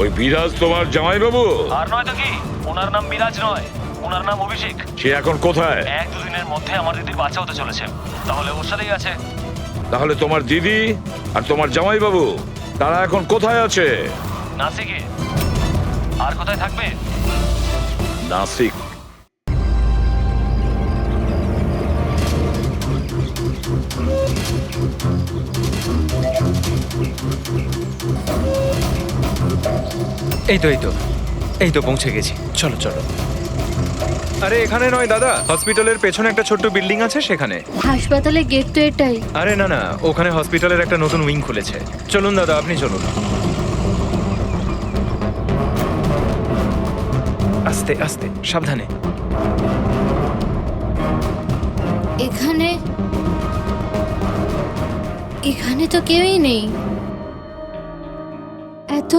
ওই বিরাজ তোমার জামাইবাবু? আর নয় তো কি, ওনার নাম বিরাজ নয়, ওনার নাম অভিষেক। সে এখন কোথায়? 1-2 দিনের মধ্যে আমার দিদির বাচ্চা হতে চলেছে। তাহলে ওর সাথেই আছে। তাহলে তোমার দিদি আর তোমার জামাইবাবু তারা এখন কোথায় আছে? নাসিকে। আর কোথায় থাকবে? নাসিক। এই তো এই তো পৌঁছে গেছি। চলো চলো। আরে এখানে নয় দাদা, হসপিটালের পেছনে একটা ছোট্ট বিল্ডিং আছে সেখানে। হাসপাতালের গেট তো এটাই। আরে না না, ওখানে হসপিটালের একটা নতুন উইং খুলেছে। চলুন দাদা, আপনি চলুন। আস্তে আস্তে, সাবধানে। এখানে এখানে তো কেউই নেই। এত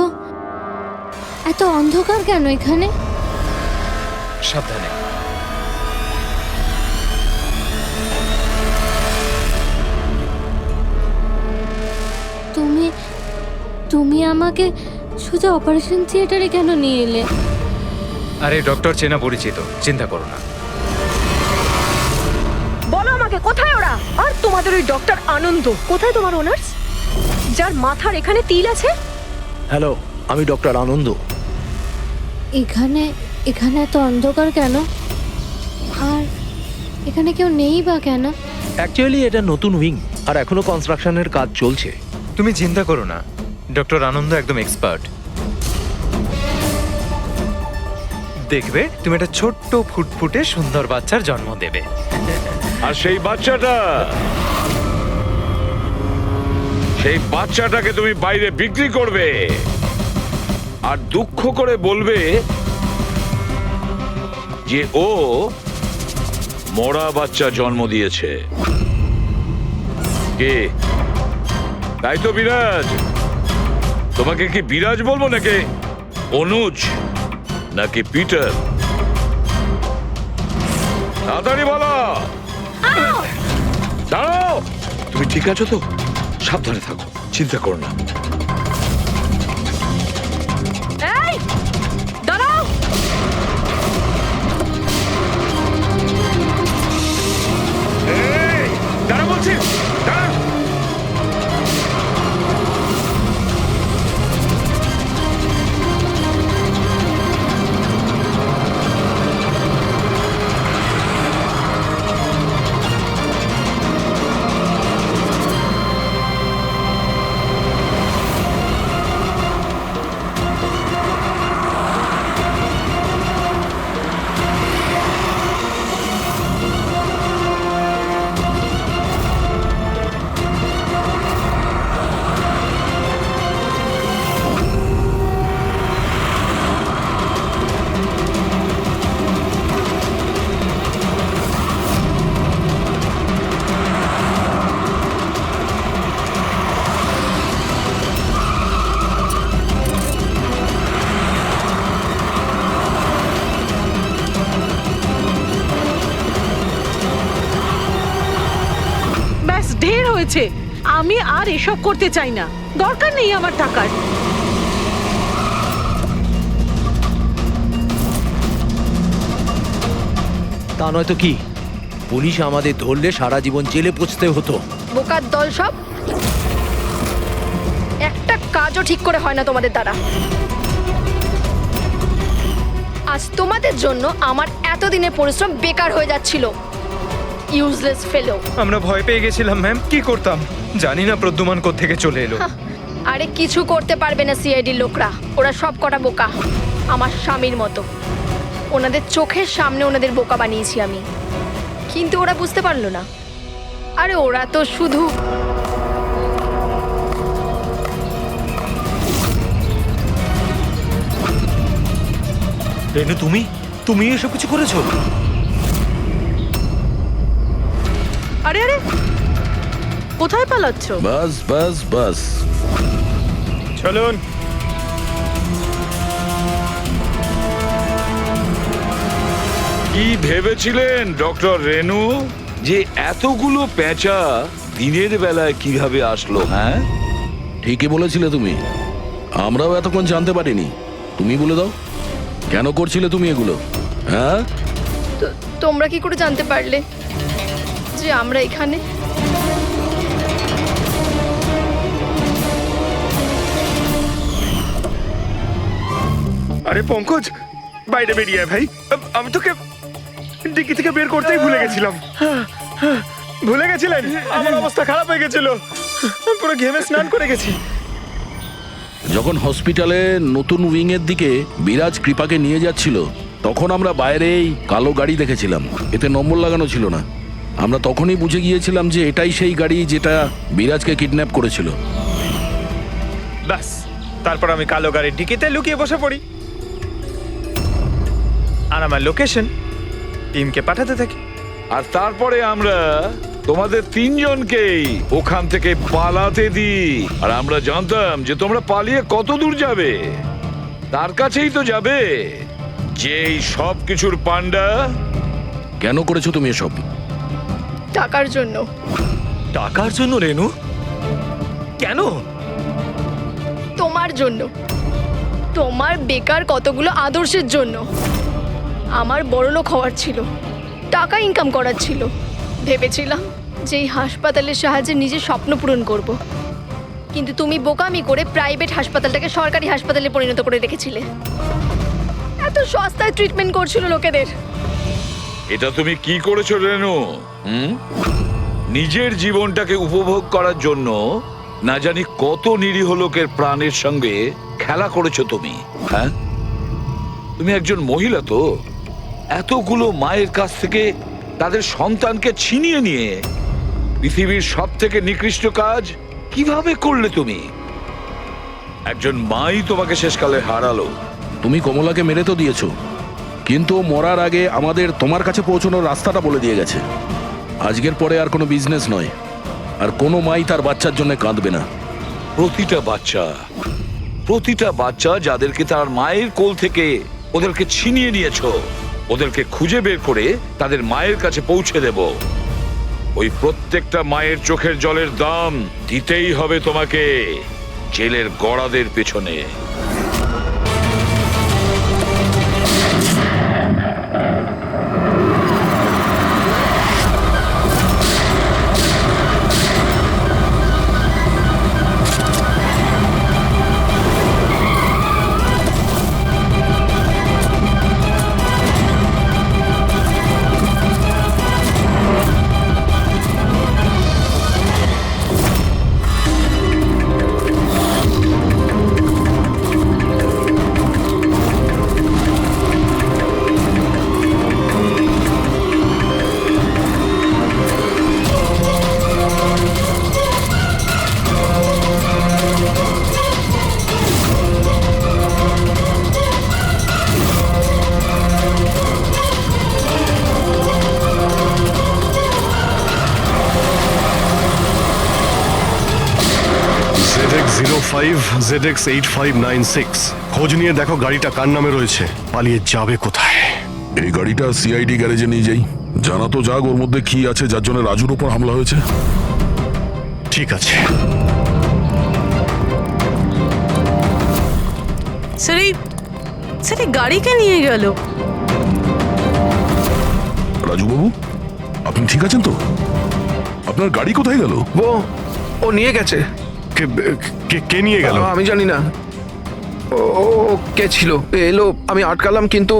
এত অন্ধকার কেন এখানে? সাবধানে। তুমি তুমি আমাকে সোজা অপারেশন থিয়েটারে কেন নিয়ে এলে? আরে ডক্টর চেনা পরিচিত, চিন্তা করো না। বলো আমাকে কোথায় ওরা? আর তোমাদের ওই ডক্টর আনন্দ কোথায়? তোমার ওনার্স যার মাথার এখানে তিল আছে? হ্যালো, আমি ডক্টর আনন্দ। এখানে এখানে এত অন্ধকার কেন? আর এখানে কেউ নেই বা কেন? অ্যাকচুয়ালি এটা নতুন উইং আর এখনো কনস্ট্রাকশনের কাজ চলছে। তুমি চিন্তা করো না, ডক্টর আনন্দ একদম এক্সপার্ট। দেখবে তুমি একটা ছোট্ট ফুটফুটে সুন্দর বাচ্চার জন্ম দেবে। আর সেই বাচ্চাটাকে তুমি বাইরে বিক্রি করবে আর দুঃখ করে বলবে যে ও মরা বাচ্চা জন্ম দিয়েছে। কে? তাই তো বিরাজ। তোমাকে কি বিরাজ বলবো নাকি অনুজ নাকি পিটার? তাড়াতাড়ি বলো। দাঁড়াও, তুমি ঠিক আছো তো? সাবধানে থাকো, চিন্তা করো না। এই দাঁড়াও। দাঁড়া বলছি, দাঁড়া। ঢের হয়েছে। আমি আর এসব করতে চাই না, দরকার নেই আমার টাকার। তা নয় তো কি, পুলিশ আমাদের ধরলে সারা জীবন জেলে পচতে হতো। বোকার দল সব। একটা কাজও ঠিক করে হয় না তোমাদের দ্বারা। আজ তোমাদের জন্য আমার এতদিনের পরিশ্রম বেকার হয়ে যাচ্ছিল। ইউজলেস ফেলো। আমরা ভয় পেয়ে গেছিলাম ম্যাম, কি করতাম জানি না প্রদ্যুমান কোত্থেকে চলে এলো। আরে কিছু করতে পারবে না সিআইডির লোকরা, ওরা সব কটা বোকা, আমার স্বামীর মতো। ওনাদের চোখের সামনে ওনাদের বোকা বানিয়েছি আমি, কিন্তু ওরা বুঝতে পারলো না। আরে ওরা তো শুধু রেনু, তুমি এসব কিছু করেছো? আরে আরে, কোথায় পালাচ্ছ? বাস বাস বাস। চলুন। কি ভেবেছিলেন ডক্টর রেনু যে এতগুলো পেঁচা দিনের বেলায় কিভাবে আসলো? হ্যাঁ, ঠিকই বলেছিলে তুমি, আমরাও এতক্ষণ জানতে পারিনি। তুমি বলে দাও, কেন করছিলে তুমি এগুলো? হ্যাঁ, তোমরা কি করে জানতে পারলে যে আমরা এখানে? আরে পঙ্কজ, বাইরে বেরিয়ে আয় ভাই। আমি তোকে ডিকি থেকে বের করতেই ভুলে গেছিলাম। ভুলে গেছিলেন? আমার অবস্থা খারাপ হয়ে গেছিল, পুরো ঘেমে স্নান করে গেছি। যখন হসপিটালে নতুন উইং এর দিকে বিরাজ কৃপাকে নিয়ে যাচ্ছিল, তখন আমরা বাইরেই কালো গাড়ি দেখেছিলাম, এতে নম্বর লাগানো ছিল না। আমরা তখনই বুঝে গিয়েছিলাম যে এটাই সেই গাড়ি যেটা বিরাজকে কিডন্যাপ করেছিল। ব্যাস, তারপর আমি কালো গাড়ির ডিকিতে লুকিয়ে বসে পড়ি, আর আমার লোকেশন টিমকে পাঠাতে থাকি। আর তারপরে আমরা তোমাদের তিনজনকেই ওখান থেকে পালাতে দিই। আর আমরা জানতাম যে তোমরা পালিয়ে কত দূর যাবে, তার কাছেই তো যাবে যেই সব কিছুর পান্ডা। কেন করেছো তুমি এসব? টাকার জন্য। টাকার জন্য রেনু? কেন? তোমার জন্য, তোমার বেকার কতগুলো আদর্শের জন্য। আমার বড়লোক হওয়ার ছিল, টাকা ইনকাম করার ছিল। ভেবেছিলাম যে এই হাসপাতালের সাহায্যে নিজের স্বপ্ন পূরণ করব, কিন্তু তুমি বোকামি করে প্রাইভেট হাসপাতালটাকে সরকারি হাসপাতালে পরিণত করে রেখেছিলে। এত সস্তায় ট্রিটমেন্ট করছিল লোকেদের। এটা তুমি কি করেছো রেনু? নিজের জীবনটাকে উপভোগ করার জন্য না জানি কত নিরীহ লোকের প্রাণের সঙ্গে খেলা করেছো তুমি। হ্যাঁ, তুমি একজন মহিলা তো, এতগুলো মায়ের কাছ থেকে তাদের সন্তানকে ছিনিয়ে নিয়ে পৃথিবীর সব থেকে নিকৃষ্ট কাজ কিভাবে করলে তুমি? একজন মাই তোমাকে শেষকালে হারালো। তুমি কমলাকে মেরে তো দিয়েছো, কিন্তু মরার আগে আমাদের তোমার কাছে পৌঁছানোর রাস্তাটা বলে দিয়ে গেছে। আজকের পরে আর কোনো বিজনেস নয়, আর কোনো মাই তার বাচ্চার জন্য কাঁদবে না। প্রতিটা বাচ্চা যাদেরকে তার মায়ের কোল থেকে ওদেরকে ছিনিয়ে নিয়েছো, ওদেরকে খুঁজে বের করে তাদের মায়ের কাছে পৌঁছে দেব। ওই প্রত্যেকটা মায়ের চোখের জলের দাম দিতেই হবে তোমাকে জেলের গড়াদের পেছনে। ZX8596 খোঁজ নিয়ে দেখো গাড়িটা কার নামে রয়েছে, পালিয়ে যাবে কোথায়। এই গাড়িটা সিআইডি গ্যারেজে নিয়ে যাই, জানা তো যাক ওর মধ্যে কি আছে যার জন্য রাজুর উপর হামলা হয়েছে। ঠিক আছে। স্যার এই গাড়িকে নিয়ে গেল। রাজু বাবু, আপনি ঠিক আছেন তো? আপনার গাড়ি কোথায় গেল? ও নিয়ে গেছে। ওকে কে নিয়ে গেল? আমি জানি না ও কে ছিল, এলো, আমি আটকালাম, কিন্তু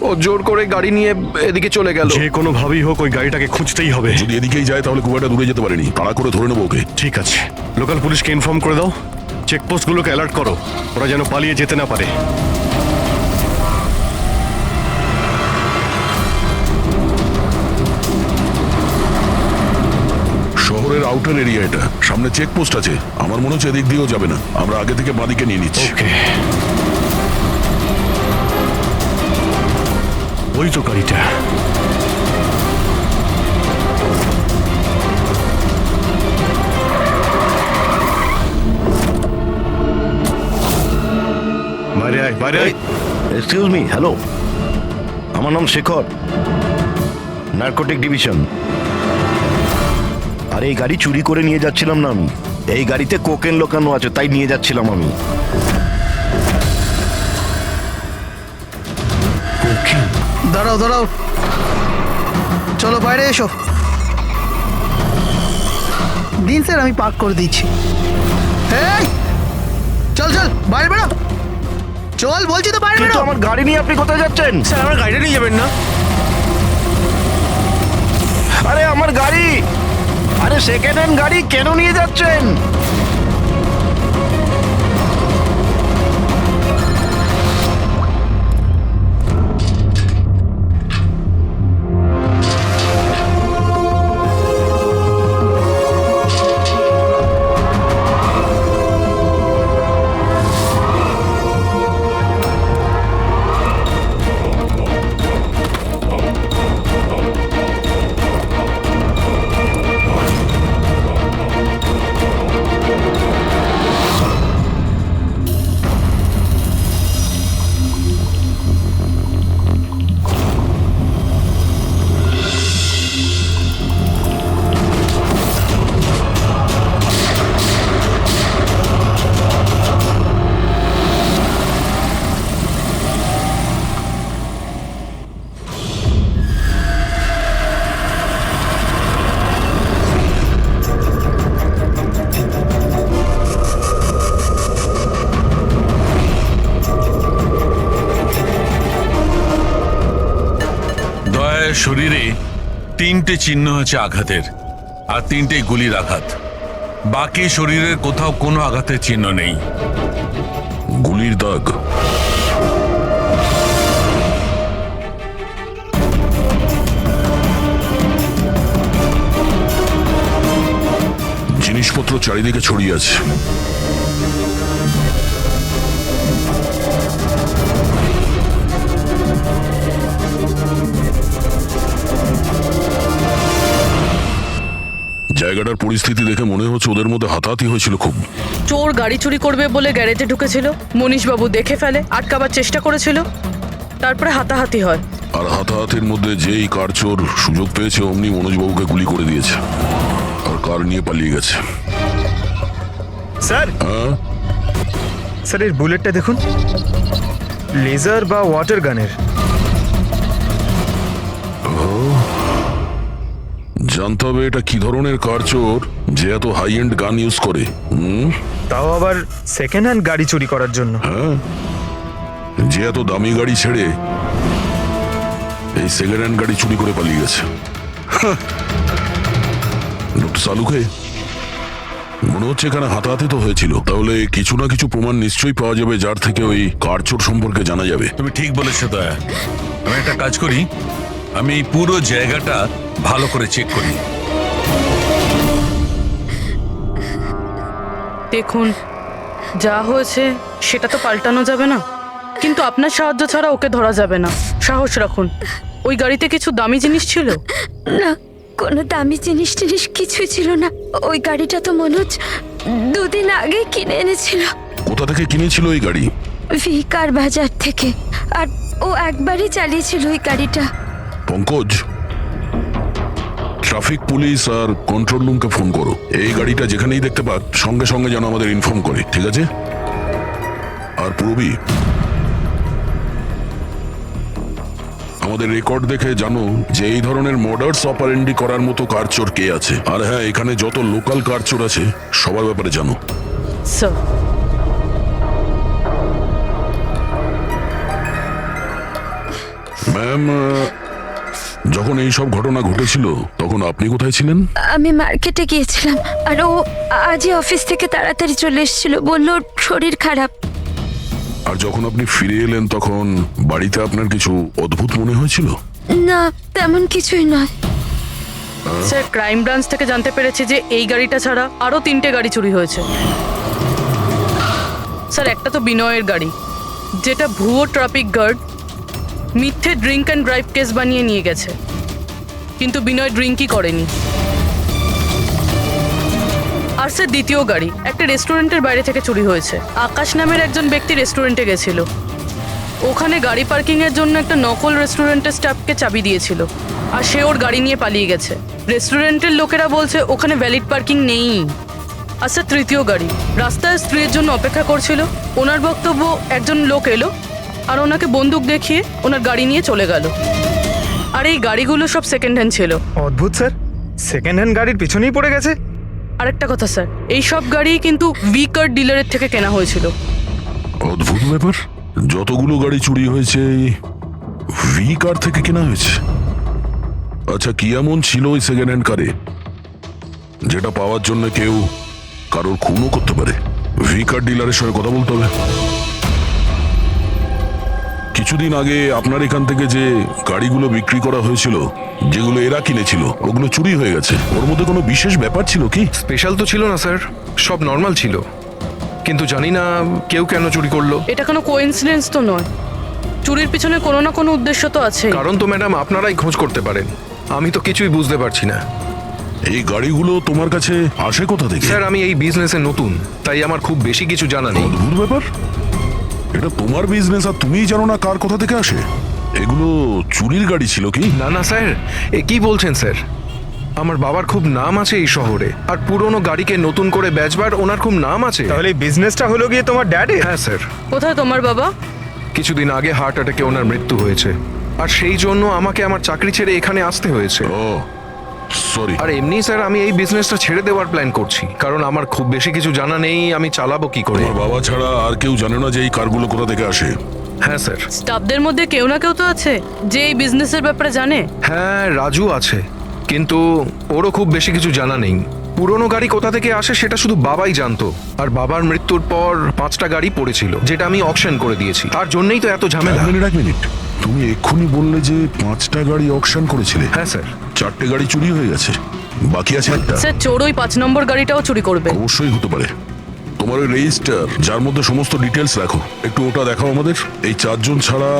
ও জোর করে গাড়ি নিয়ে এদিকে চলে গেল। যে কোনো ভাবেই হোক ওই গাড়িটাকে খুঁজতেই হবে। যদি এদিকেই যায় তাহলে খুব একটা দূরে যেতে পারেনি, তাড়া করে ধরে নেবো ওকে। ঠিক আছে, লোকাল পুলিশকে ইনফর্ম করে দাও, চেকপোস্টগুলোকে অ্যালার্ট করো, ওরা যেন পালিয়ে যেতে না পারে। শহরের আউটার এরিয়া এটা, সামনে চেকপোস্ট আছে, আমার মনে হচ্ছে এদিক দিয়েও যাবে না, আমরা আগে থেকে বাঁদিকে নিয়ে নিচ্ছি। ওকে, ওই তো গাড়িটা। বাইরে আয়, বাইরে আয়। এক্সকিউজ মি, হ্যালো, আমার নাম শেখর, নার্কোটিক ডিভিশন। আর এই গাড়ি চুরি করে নিয়ে যাচ্ছিলাম না আমি, এই গাড়িতে কোকেন লোকানো আছে, তাই নিয়ে যাচ্ছিলাম আমি। দাঁড়াও দাঁড়াও, চলো বাইরে এসো। দিন স্যার, আমি পার্ক করে দিচ্ছি। এই চল চল, বাইরে বেরো, চল বলছি তো, বাইরে কিন্তু বেরো। আমার গাড়ি নিয়ে আপনি কোথায় যাচ্ছেন? স্যার আমার গাড়িটা নিয়ে যাবেন না? আরে আমার গাড়ি, আরে সেকেন্ড হ্যান্ড গাড়ি কেন নিয়ে যাচ্ছেন? শরীরে 3টে চিহ্ন আছে আঘাতের, আর 3টেই গুলির আঘাত। বাকি শরীরের কোথাও কোনো আঘাতের চিহ্ন নেই। গুলির দাগ? জিনিসপত্র চারিদিকে ছড়িয়ে আছে। জায়গাটার পরিস্থিতি দেখে মনে হচ্ছে ওদের মধ্যে হাতাহাতি হয়েছিল খুব। চোর গাড়ি চুরি করবে বলে গ্যারেজে ঢুকেছিল, মনীশবাবু দেখে ফেলে, আটকাবার চেষ্টা করেছিল, তারপরে হাতাহাতি হয়। আর হাতাহাতির মধ্যে যেই কার চোর সুযোগ পেয়েছে অমনি মনোজবাবুকে গুলি করে দিয়েছে, আর কার নিয়ে পালিয়ে গেছে। স্যার, হ্যাঁ স্যার এর বুলেটটা দেখুন, লেজার বা ওয়াটার গানের। জানতে হবে এটা কি ধরনের কার চোর যে এত হাই এন্ড গান ইউজ করে। তাও আবার সেকেন্ড হ্যান্ড গাড়ি চুরি করার জন্য। হ্যাঁ, যে এত দামি গাড়ি ছেড়ে এই সেকেন্ড হ্যান্ড গাড়ি চুরি করে পালিয়ে গেছে। ডক্টর সালুকে, মনে হচ্ছে এখানে হাতাহাতি তো হয়েছিল, তাহলে কিছু না কিছু প্রমাণ নিশ্চয়ই পাওয়া যাবে যার থেকে ওই কার চোর সম্পর্কে জানা যাবে। তুমি ঠিক বলেছো দয়া। আমি একটা কাজ করি, আমি এই পুরো জায়গাটা ভালো করে চেক করি। দেখুন, যা হয়েছে সেটা তো পাল্টানো যাবে না, কিন্তু আপনার সাহায্য ছাড়া ওকে ধরা যাবে না। সাহস রাখুন। ওই গাড়িতে কিছু দামি জিনিস ছিল? না, কোনো দামি জিনিস টিনিস কিছুই ছিল না। ওই গাড়িটা তো মনোজ 2 দিন আগে কিনে এনেছিল। কোথা থেকে কিনেছিল এই গাড়ি? ভিকার বাজার থেকে। আর ও একবারই চালিয়েছিল ওই গাড়িটা। পঙ্কজ, ট্রাফিক পুলিশ আর কন্ট্রোল রুমকে ফোন করো, এই গাড়িটা যেখানেই দেখতে পাক সঙ্গে সঙ্গে যেন আমাদের ইনফর্ম করে, ঠিক আছে? আর পূরবী, আমাদের রেকর্ড দেখে জানো যে এই ধরনের মর্ডার্স অপারেন্ডি করার মতো কার চোর কে আছে। আর হ্যাঁ, এখানে যত লোকাল কার চোর আছে সবার ব্যাপারে জানো। স্যার ম্যাম, যখন এই সব ঘটনা ঘটেছিল তখন আপনি কোথায় ছিলেন? আমি মার্কেটে গিয়েছিলাম আর ও আজই অফিস থেকে তাড়াতাড়ি চলে এসেছিল, বললো ওর শরীর খারাপ। আর যখন আপনি ফিরে এলেন তখন বাড়িতে আপনার কিছু অদ্ভুত মনে হয়েছিল? না, তেমন কিছুই নয়। স্যার ক্রাইম ব্রাঞ্চ থেকে জানতে পেরেছি যে এই গাড়িটা ছাড়া আরো 3টে গাড়ি চুরি হয়েছে। স্যার একটা তো বিনয়ের গাড়ি, যেটা ভুয়ো ট্রাফিক গার্ড মিথ্যে ড্রিঙ্ক অ্যান্ড ড্রাইভ কেস বানিয়ে নিয়ে গেছে, কিন্তু বিনয় ড্রিঙ্কই করেনি। আর স্যার দ্বিতীয় গাড়ি একটা রেস্টুরেন্টের বাইরে থেকে চুরি হয়েছে। আকাশ নামের একজন ব্যক্তি রেস্টুরেন্টে গেছিল, ওখানে গাড়ি পার্কিং এর জন্য একটা নকল রেস্টুরেন্টের স্টাফকে চাবি দিয়েছিল, আর সে ওর গাড়ি নিয়ে পালিয়ে গেছে। রেস্টুরেন্টের লোকেরা বলছে ওখানে ভ্যালিড পার্কিং নেই। আর স্যার তৃতীয় গাড়ি রাস্তায় স্ত্রীর জন্য অপেক্ষা করছিল, ওনার বক্তব্য একজন লোক এলো আর ওনাকে বন্দুক দেখিয়ে ওনার গাড়ি নিয়ে চলে গেল। আর এই গাড়িগুলো সব সেকেন্ড হ্যান্ড ছিল। অদ্ভুত স্যার, সেকেন্ড হ্যান্ড গাড়ির পিছনেই পড়ে গেছে। আরেকটা কথা স্যার, এই সব গাড়ি কিন্তু ভি কার ডিলারের থেকে কেনা হয়েছিল। অদ্ভুত ব্যাপার, যতগুলো গাড়ি চুরি হয়েছে ভি কার থেকে কেনা হয়েছে। আচ্ছা, কি এমন ছিল ওই সেকেন্ড হ্যান্ড কারে যেটা পাওয়ার জন্য কেউ কারোর খুনও করতে পারে? ভি কার ডিলারের সঙ্গে কথা বলতে হবে। কিছুদিন আগে আপনার এখান থেকে যে গাড়িগুলো বিক্রি করা হয়েছিল, যেগুলো এরা কিনেছিল, ওগুলো চুরি হয়ে গেছে। ওর মধ্যে কোনো বিশেষ ব্যাপার ছিল কি? স্পেশাল তো ছিল না স্যার, সব নর্মাল ছিল, কিন্তু জানি না কেউ কেন চুরি করলো। এটা কোনো কোইন্সিডেন্স তো নয়, চুরির পিছনে কোনো না কোনো উদ্দেশ্য তো আছে। কারণ তো ম্যাডাম আপনারাই খোঁজ করতে পারেন, আমি তো কিছুই বুঝতে পারছি না। এই গাড়িগুলো তোমার কাছে আসে কোথা থেকে? স্যার আমি এই বিজনেসে নতুন, তাই আমার খুব বেশি কিছু জানা নেই। অদ্ভুত ব্যাপার, এটা তোমার বিজনেস আর তুমিই জানো না কার কোথা থেকে আসে? এগুলো চুরির গাড়ি ছিল কি? না না স্যার, এ কি বলছেন স্যার? আমার বাবার খুব নাম আছে এই শহরে, আর পুরনো গাড়িকে নতুন করে বেচবার ওনার খুব নাম আছে। তাহলে এই বিজনেসটা হলো গিয়ে তোমার ড্যাডি? হ্যাঁ স্যার। কোথায় তোমার বাবা? কিছুদিন আগে হার্ট অ্যাটাকে ওনার মৃত্যু হয়েছে, আর সেই জন্য আমাকে আমার চাকরি ছেড়ে এখানে আসতে হয়েছে। ও সরি। আর এমনি স্যার আমি এই বিজনেসটা ছেড়ে দেওয়ার প্ল্যান করছি, কারণ আমার খুব বেশি কিছু জানা নেই, আমি চালাবো কি করে। তোমার বাবা ছাড়া আর কেউ জানে না যে এই কারগুলো কোথা থেকে আসে? হ্যাঁ স্যার। স্টাফদের মধ্যে কেউ না কেউ তো আছে যে এই বিজনেসের ব্যাপারে জানে। হ্যাঁ রাজু আছে, কিন্তু ওরও খুব বেশি কিছু জানা নেই। পুরনো গাড়ি কোথা থেকে আসে সেটা শুধু বাবাই জানতো, আর বাবার মৃত্যুর পর 5টা গাড়ি পড়েছিল, যেটা আমি অকশন করে দিয়েছি। তার জন্যই তো এত ঝামেলা। এক মিনিট, তুমি এক্ষুনি বললে যে 5টা গাড়ি অকশন করেছিলে? হ্যাঁ স্যার। 4টে গাড়ি চুরি হয়ে গেছে, বাকি আছে একটা। স্যার চোর ওই 5 নম্বর গাড়িটাও চুরি করবে। অবশ্যই হতে পারে। তোমার ওই রেজিস্টার যার মধ্যে সমস্ত ডিটেলস রাখো, একটু ওটা দেখাও আমাদের। এই 4 জন ছাড়া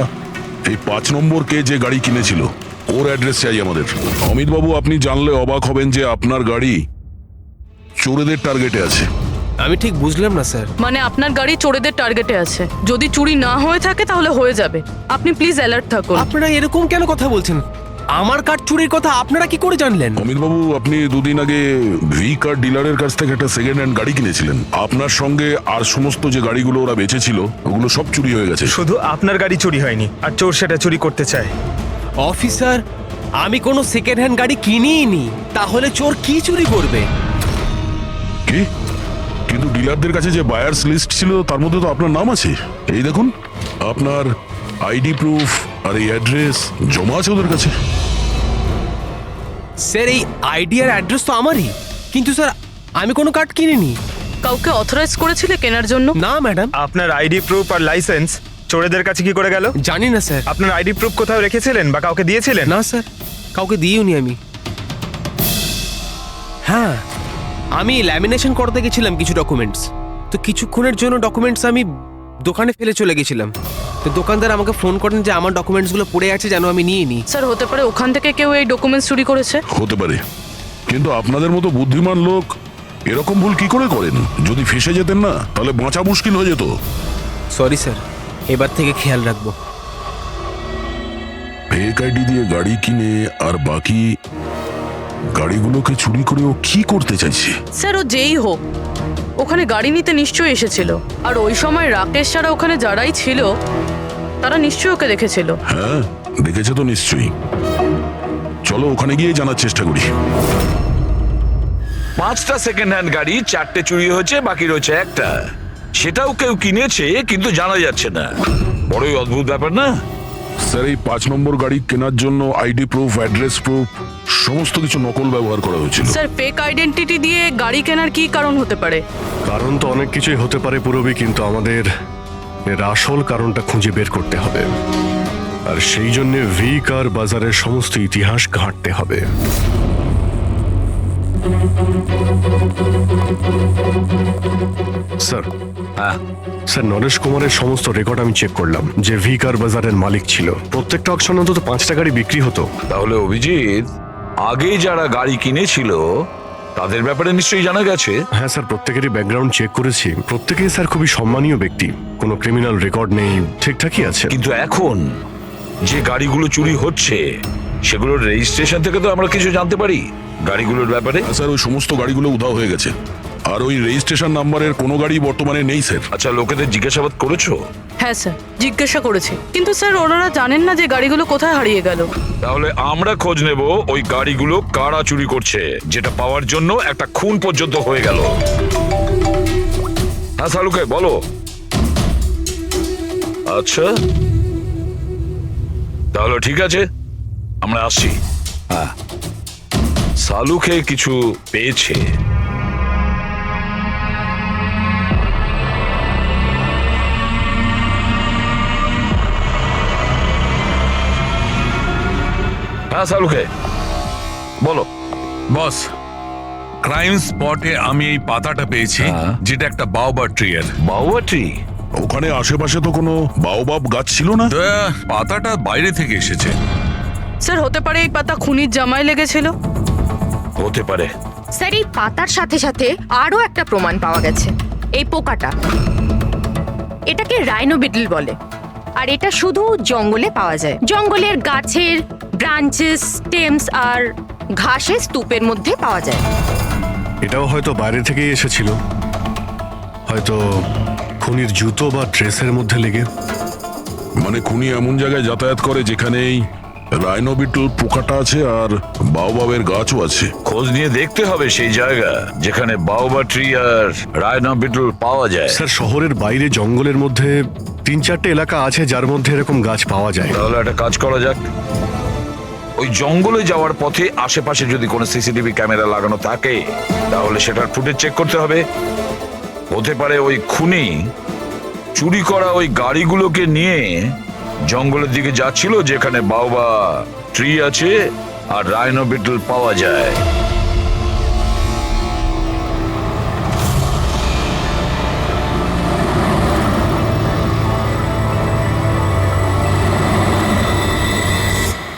এই 5 নম্বর কে যে গাড়ি কিনেছিল ওর অ্যাড্রেস চাই আমাদের। অমিত বাবু, আপনি জানলে অবাক হবেন যে আপনার গাড়ি চোরেদের টার্গেটে আছে। আমি ঠিক বুঝলাম না স্যার। মানে আপনার গাড়ি চোরেদের টার্গেটে আছে। যদি চুরি না হয়ে থাকে তাহলে হয়ে যাবে, আপনি প্লিজ অ্যালার্ট থাকুন। আপনারা এরকম কেন কথা বলছেন? আমার কার চুরির কথা আপনারা কি করে জানলেন? অমিত বাবু, আপনি দুদিন আগে ভি কার ডিলারের কাছ থেকে একটা সেকেন্ড হ্যান্ড গাড়ি কিনেছিলেন। আপনার সঙ্গে আর সমস্ত যে গাড়িগুলো ওরা বেচেছিল ওগুলো সব চুরি হয়ে গেছে। শুধু আপনার গাড়ি চুরি হয়নি, আর চোর সেটা চুরি করতে চায়। অফিসার, আমি কোনো সেকেন্ড হ্যান্ড গাড়ি কিনিই নি, তাহলে চোর কি চুরি করবে? কি? কিন্তু ডিলারদের কাছে যে বায়ার্স লিস্ট ছিল তার মধ্যে তো আপনার নাম আছে। এই দেখুন, আপনার আইডি প্রুফ আর এই অ্যাড্রেস জমা আছে ওদের কাছে। স্যার এই আইডি আর অ্যাড্রেস তো আমারই, কিন্তু স্যার আমি কোনো কার্ড কিনিনি। কাউকে অথরাইজ করেছিলে কেনার জন্য? না ম্যাডাম। আপনার আইডি প্রুফ আর লাইসেন্স চোরেদের কাছে কি করে গেল? জানি না স্যার। আপনার আইডি প্রুফ কোথাও রেখেছিলেন বা কাউকে দিয়েছিলেন? না স্যার, কাউকে দিইওনি আমি। হ্যাঁ, আমি ল্যামিনেশন করতে গেছিলাম কিছু ডকুমেন্টস, তো কিছুক্ষণের জন্য ডকুমেন্টস আমি দোকানে ফেলে চলে গেছিলাম। তো দোকানদার আমাকে ফোন করেন যে আমার ডকুমেন্টসগুলো পড়ে আছে, যেন আমি নিয়ে নিই। স্যার হতে পারে ওখান থেকে কেউ এই ডকুমেন্টস চুরি করেছে। হতে পারে, কিন্তু আপনাদের মতো বুদ্ধিমান লোক এরকম ভুল কি করে করেন? যদি ফেসে যেতেন না তাহলে বাঁচা মুশকিল হয়ে যেত। সরি স্যার, এবার থেকে খেয়াল রাখবো। ফেক আইডি দিয়ে গাড়ি কিনে আর বাকি গাড়িগুলোকে চুরি করে ও কি করতে চাইছে? স্যার ও যেই হোক, ওখানে গাড়ি নিতে নিশ্চয়ই এসেছিল, আর ওই সময় রাকেশ ছাড়া ওখানে যারাই ছিল তারা নিশ্চয়ই ওকে দেখেছিল। হ্যাঁ, দেখেছে তো নিশ্চয়ই। চলো ওখানে গিয়ে জানার চেষ্টা করি। 5টা সেকেন্ড হ্যান্ড গাড়ি 4টে চুরি হয়েছে, বাকি রয়েছে একটা। সেটাও কেউ কিনেছে কিন্তু জানা যাচ্ছে না। বড়ই অদ্ভুত ব্যাপার না? স্যার এই 5 নম্বর গাড়ি কেনার জন্য আইডি প্রুফ, অ্যাড্রেস প্রুফ সমস্ত কিছু নকল ব্যবহার করা হয়েছিল। স্যার ফেক আইডেন্টিটি দিয়ে গাড়ি কেনার কি কারণ হতে পারে? কারণ তো অনেক কিছুই হতে পারে পুরবি, কিন্তু আমাদের এর আসল কারণটা খুঁজে বের করতে হবে। আর সেই জন্য ভি কার বাজারের সমস্ত ইতিহাস ঘাঁটতে হবে। স্যার, স্যার নরেশ কুমারের সমস্ত রেকর্ড আমি চেক করলাম, যে ভি কার বাজারের মালিক ছিল। প্রত্যেকটা অকশন অন্তত 5টা গাড়ি বিক্রি হতো। তাহলে অভিজিৎ আগে যারা গাড়ি কিনেছিল তাদের ব্যাপারে নিশ্চয়ই জানা গেছে। হ্যাঁ স্যার, প্রত্যেকেরই ব্যাকগ্রাউন্ড চেক করেছি। প্রত্যেকেই স্যার খুবই সম্মানীয় ব্যক্তি, কোনো ক্রিমিনাল রেকর্ড নেই, ঠিকঠাকই আছে। কিন্তু এখন যে গাড়িগুলো চুরি হচ্ছে সেগুলোর রেজিস্ট্রেশন থেকে তো আমরা কিছু জানতে পারি গাড়িগুলোর ব্যাপারে। স্যার ওই সমস্ত গাড়িগুলো উধাও হয়ে গেছে, আর ওই রেজিস্ট্রেশন নাম্বারের কোনো গাড়ি বর্তমানে নেই স্যার। আচ্ছা, লোকেদের জিজ্ঞাসাবাদ করেছো? হ্যাঁ স্যার, জিজ্ঞাসা করেছি, কিন্তু স্যার ওনারা জানেন না যে গাড়িগুলো কোথায় হারিয়ে গেল। তাহলে আমরা খোঁজ নেব ওই গাড়িগুলো কারা চুরি করছে, যেটা পাওয়ার জন্য একটা খুন পর্যন্ত হয়ে গেল। হ্যাঁ সালুকে বলো। আচ্ছা তাহলে ঠিক আছে, আমরা আসছি। হ্যাঁ, সালুকে কিছু পেয়েছে। হ্যাঁ সালুকে বলো। বস, ক্রাইম স্পটে আমি এই পাতাটা পেয়েছি, যেটা একটা বাওবা ট্রি এর। বাওবা ট্রি? ওখানে আশেপাশে তো কোনো বাওবাব গাছ ছিল না। পাতাটা বাইরে থেকে এসেছে। স্যার হতে পারে এই পাতা খুনির জামায় লেগেছিল। হতে পারে। স্যার এই পাতার সাথে সাথে আরো একটা প্রমাণ পাওয়া গেছে, এই পোকাটা। এটাকে রাইনো বিটল বলে, আর এটা শুধু জঙ্গলে পাওয়া যায়। জঙ্গলের গাছের ব্রাঞ্চেস, স্টেমস আর ঘাসের স্তূপের মধ্যে পাওয়া যায়। এটাও হয়তো বাইরে থেকেই এসেছিল, হয়তো খুনির জুতো বা ড্রেসের মধ্যে লেগে। মানে খুনি এমন জায়গায় যাতায়াত করে যেখানেই রাইনো বিটল পোকাটা আছে আর বাওবাবের গাছও আছে। খোঁজ নিয়ে দেখতে হবে সেই জায়গা যেখানে বাওবা ট্রি আর রাইনো বিটল পাওয়া যায়। স্যার শহরের বাইরে জঙ্গলের মধ্যে 3-4টে এলাকা আছে যার মধ্যে এরকম গাছ পাওয়া যায়। তাহলে একটা কাজ করা যাক, ওই জঙ্গলে যাওয়ার পথে আশেপাশে যদি কোনো সিসিটিভি ক্যামেরা লাগানো থাকে তাহলে সেটার ফুটেজ চেক করতে হবে। হতে পারে ওই খুনি চুরি করা ওই গাড়িগুলোকে নিয়ে জঙ্গলের দিকে যাচ্ছিল যেখানে বাওবা ট্রি আছে আর রাইনো বিটল পাওয়া যায়।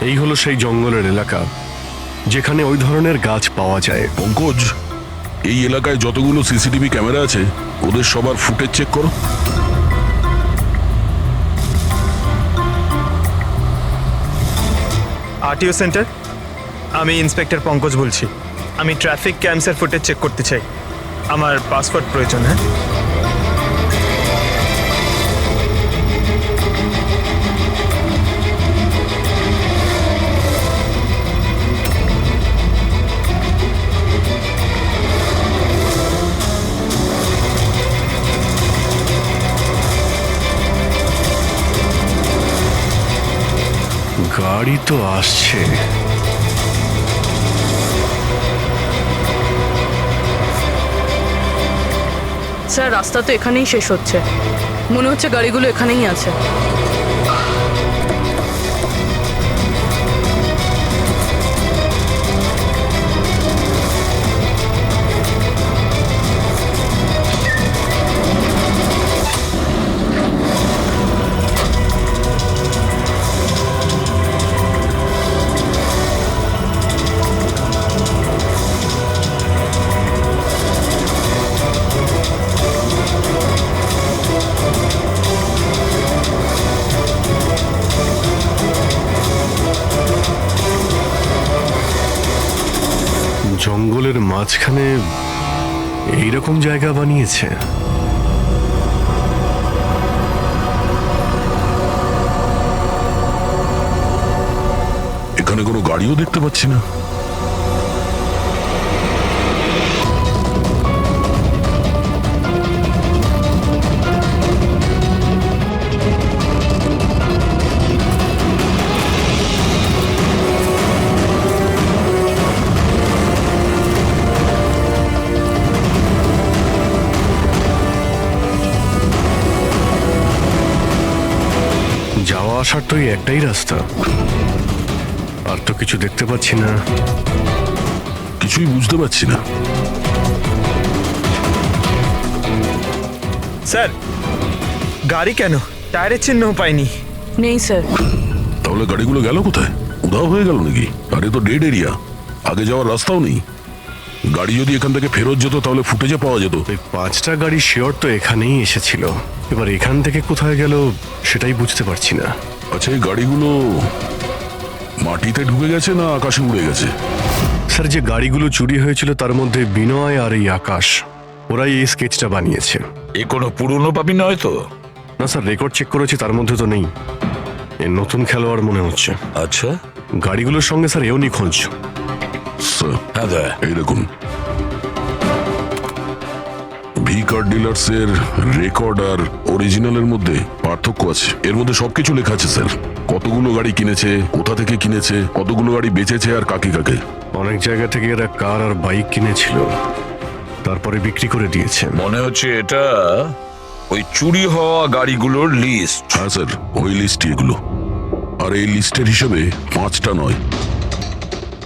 এই হলো সেই জঙ্গলের এলাকা যেখানে ওই ধরনের গাছ পাওয়া যায়। পঙ্কজ, এই এলাকায় যতগুলো সিসিটিভি ক্যামেরা আছে ওদের সবার ফুটেজ চেক করো। আরটিও সেন্টার, আমি ইন্সপেক্টর পঙ্কজ বলছি। আমি ট্রাফিক ক্যামসের ফুটেজ চেক করতে চাই। আমার পাসপোর্ট প্রয়োজন। হ্যাঁ, গাড়ি তো আসছে। স্যার রাস্তা তো এখানেই শেষ হচ্ছে, মনে হচ্ছে গাড়িগুলো এখানেই আছে। জঙ্গলের মাঝখানে এইরকম জায়গা বানিয়েছে। এখানে কোনো গাড়িও দেখতে পাচ্ছি না। যাওয়া আসার তো এই একটাই রাস্তা, আর তো কিছু দেখতে পাচ্ছি না। কিছুই বুঝতে পারছি না। স্যার গাড়ি কেন? টায়ারের চিহ্ন পাইনি। নেই স্যার। তাহলে গাড়িগুলো গেল কোথায়? উধাও হয়ে গেল নাকি? আরে তো ডেড এরিয়া, আগে যাওয়ার রাস্তাও নেই। গাড়ি যদি এখান থেকে ফেরত যেত তাহলে ফুটেজে পাওয়া যেত। এই 5টা গাড়ি শিওর তো এখানেই এসেছিল, এবার এখান থেকে কোথায় গেল সেটাই বুঝতে পারছি না। আচ্ছা, এই গাড়িগুলো মাটিতে ঢুকে গেছে না আকাশে উড়ে গেছে? স্যার, যে গাড়িগুলো চুরি হয়েছিল তার মধ্যে বিনয় আর এই আকাশ, ওরাই এই স্কেচটা বানিয়েছে। এ কোনো পুরনো পাপি নয় তো? না স্যার, রেকর্ড চেক করেছি, তার মধ্যে তো নেই। এ নতুন খেলোয়াড় মনে হচ্ছে। আচ্ছা, গাড়িগুলোর সঙ্গে স্যার এও নিখোঁজ। হ্যাঁ দা, এই দেখুন ভি কার ডিলার্স এর রেকর্ড আর অরিজিনালের মধ্যে পার্থক্য আছে। এর মধ্যে সবকিছু লেখা আছে স্যার, কতগুলো গাড়ি কিনেছে, কোথা থেকে কিনেছে, কতগুলো গাড়ি বেচেছে আর কাকে কাকে। অনেক জায়গা থেকে এরা কার আর বাইক কিনেছিল, তারপরে বিক্রি করে দিয়েছে। মনে হচ্ছে এটা ওই চুরি হওয়া গাড়িগুলোর লিস্ট। হ্যাঁ স্যার, ওই লিস্টই এগুলো। আর এই লিস্টের হিসেবে 5টা নয়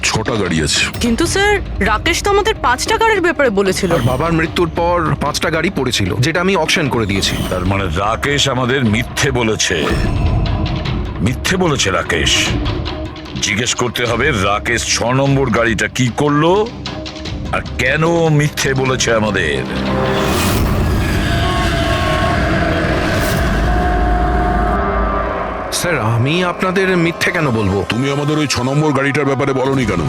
6টা গাড়ি আছে। কিন্তু স্যার, রাকেশ তো আমাদের 5টা গাড়ির ব্যাপারে বলেছিল। বাবার মৃত্যুর পর 5টা গাড়ি পড়েছিল, যেটা আমি অকশন করে দিয়েছি। তার মানে রাকেশ আমাদের মিথ্যে বলেছে। মিথ্যে বলেছে রাকেশ। জিজ্ঞেস করতে হবে রাকেশ 6 নম্বর গাড়িটা কি করলো আর কেন মিথ্যে বলেছে আমাদের। স্যার, আমি আপনাদের মিথ্যে কেন বলবো? তুমি আমাদের ওই 6 নম্বর গাড়িটার ব্যাপারে বলনি কেন?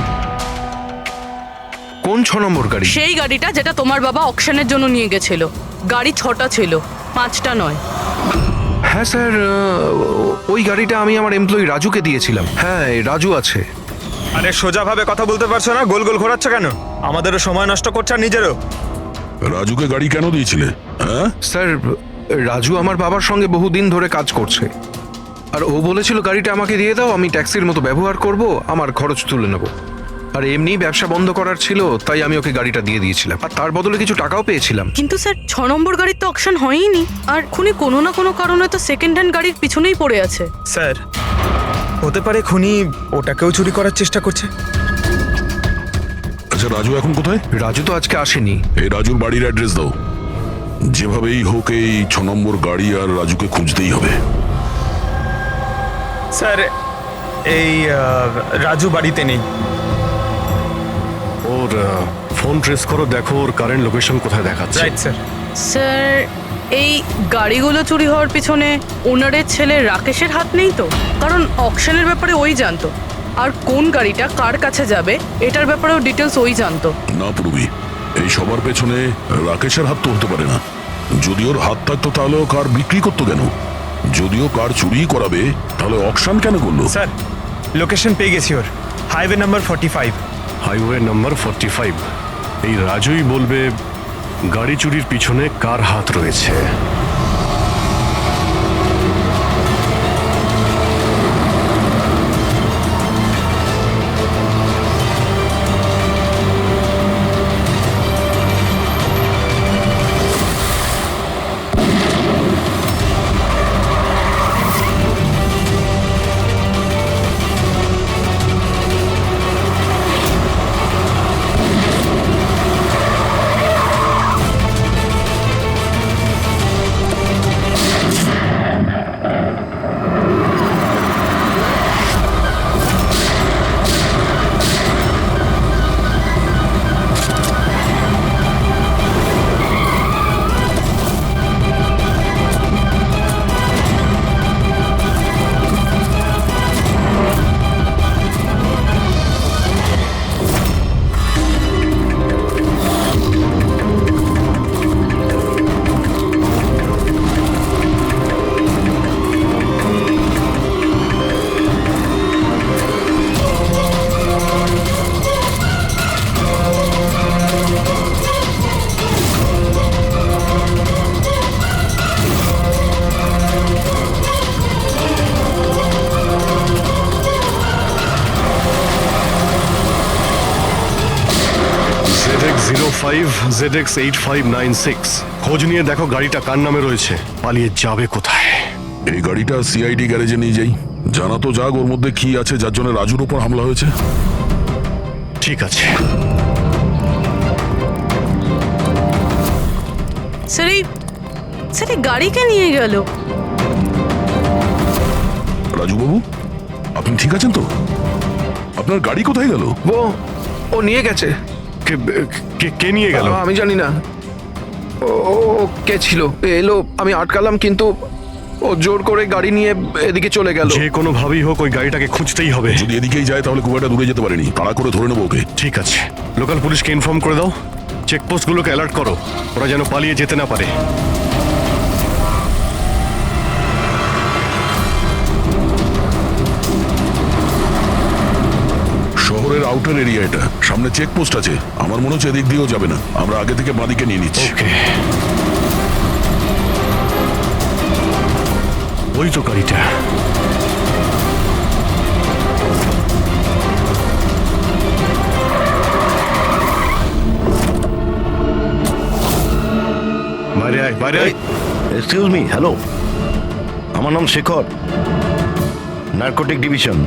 কোন 6 নম্বর গাড়ি? সেই গাড়িটা যেটা তোমার বাবা অকশনের জন্য নিয়ে গেছিল। গাড়ি 6টা ছিল, 5টা নয়। হ্যাঁ স্যার, ওই গাড়িটা আমি আমার এমপ্লয়ি রাজুকে দিয়েছিলাম। হ্যাঁ, রাজু আছে। আরে সোজাভাবে কথা বলতে পারছো না, গোল গোল ঘোরাচ্ছ কেন? আমাদেরও সময় নষ্ট করছে আর নিজেরও। রাজুকে গাড়ি কেন দিয়েছিলে? হ্যাঁ স্যার, রাজু আমার বাবার সঙ্গে বহুদিন ধরে কাজ করছে, আর ও বলেছিল গাড়িটা আমাকে দিয়ে দাও, আমি ট্যাক্সির মতো ব্যবহার করব, আমার খরচ তুলে নেব। আর এমনি ব্যবসা বন্ধ করার ছিল, তাই আমি ওকে গাড়িটা দিয়ে দিয়েছিলাম, আর তার বদলে কিছু টাকাও পেয়েছিলাম। কিন্তু স্যার, 6 নম্বর গাড়ির তো অকশন হয়নি, আর খুনি কোনো না কোনো কারণে তো সেকেন্ড হ্যান্ড গাড়ির পিছনেই পড়ে আছে। স্যার, হতে পারে খুনি ওটাকেও চুরি করার চেষ্টা করছে। আচ্ছা, রাজু এখন কোথায়? রাজু তো আজকে আসেনি। এই রাজুর বাড়ির অ্যাড্রেস দাও। যেভাবেই হোক এই 6 নম্বর গাড়ি আর রাজুকে খুঁজতেই হবে। স্যার, এই রাজু বাড়িতে নেই। ওর ফোন ট্রেস করো, দেখো ওর কারেন্ট লোকেশন কোথায় দেখাচ্ছে। Right sir. স্যার, এই গাড়িগুলো চুরি হওয়ার পিছনে ওনারের ছেলে রাকেশের হাত নেই তো? কারণ অকশনের ব্যাপারে ওই জানতো, আর কোন গাড়িটা কার কাছে যাবে এটার ব্যাপারেও ডিটেলস ওই জানতো। না পূর্বী, এই সবার পেছনে রাকেশের হাত তো হতে পারে না। যদি ওর হাত থাকতো তাহলে ও কার বিক্রি করতো কেন? যদিও কার চুরি করাবে তাহলে অকশন কেন করলো? স্যার, লোকেশন পেয়ে গেছি ওর। Highway number 45। Highway number 45। এই রাজুই বলবে গাড়ি চুরির পিছনে কার হাত রয়েছে। 05ZX8596 খোঁজ নিয়ে দেখো গাড়িটা কার নামে রয়েছে, পালিয়ে যাবে কোথায়। এই গাড়িটা সিআইডি গ্যারেজে নিয়ে যাই, জানা তো যাক ওর মধ্যে কি আছে যার জন্য রাজুর উপর হামলা হয়েছে। ঠিক আছে। স্যার এই গাড়িকে নিয়ে গেল। রাজু বাবু, আপনি ঠিক আছেন তো? আপনার গাড়ি কোথায় গেল? ও নিয়ে গেছে। কে নিয়ে গেল? আমি জানি না। ও কে ছিল, এলো, আমি আটকালাম, কিন্তু ও জোর করে গাড়ি নিয়ে এদিকে চলে গেল। যে কোনো ভাবেই হোক ওই গাড়িটাকে খুঁজতেই হবে। যদি এদিকেই যায় তাহলে খুব একটা দূরে যেতে পারেনি, তাড়া করে ধরে নেবো ওকে। ঠিক আছে, লোকাল পুলিশকে ইনফর্ম করে দাও, চেকপোস্টগুলোকে অ্যালার্ট করো, ওরা যেন পালিয়ে যেতে না পারে। শহরের আউটার এরিয়া এটা, সামনে চেকপোস্ট আছে, আমার মনে হচ্ছে এদিক দিয়েও যাবে না, আমরা আগে থেকে বাঁদিকে নিয়ে নিচ্ছি। ওই তো গাড়িটা। বাইরে আয়, বাইরে আয়। এক্সকিউজ মি, হ্যালো, আমার নাম শেখর, নার্কোটিক ডিভিশন।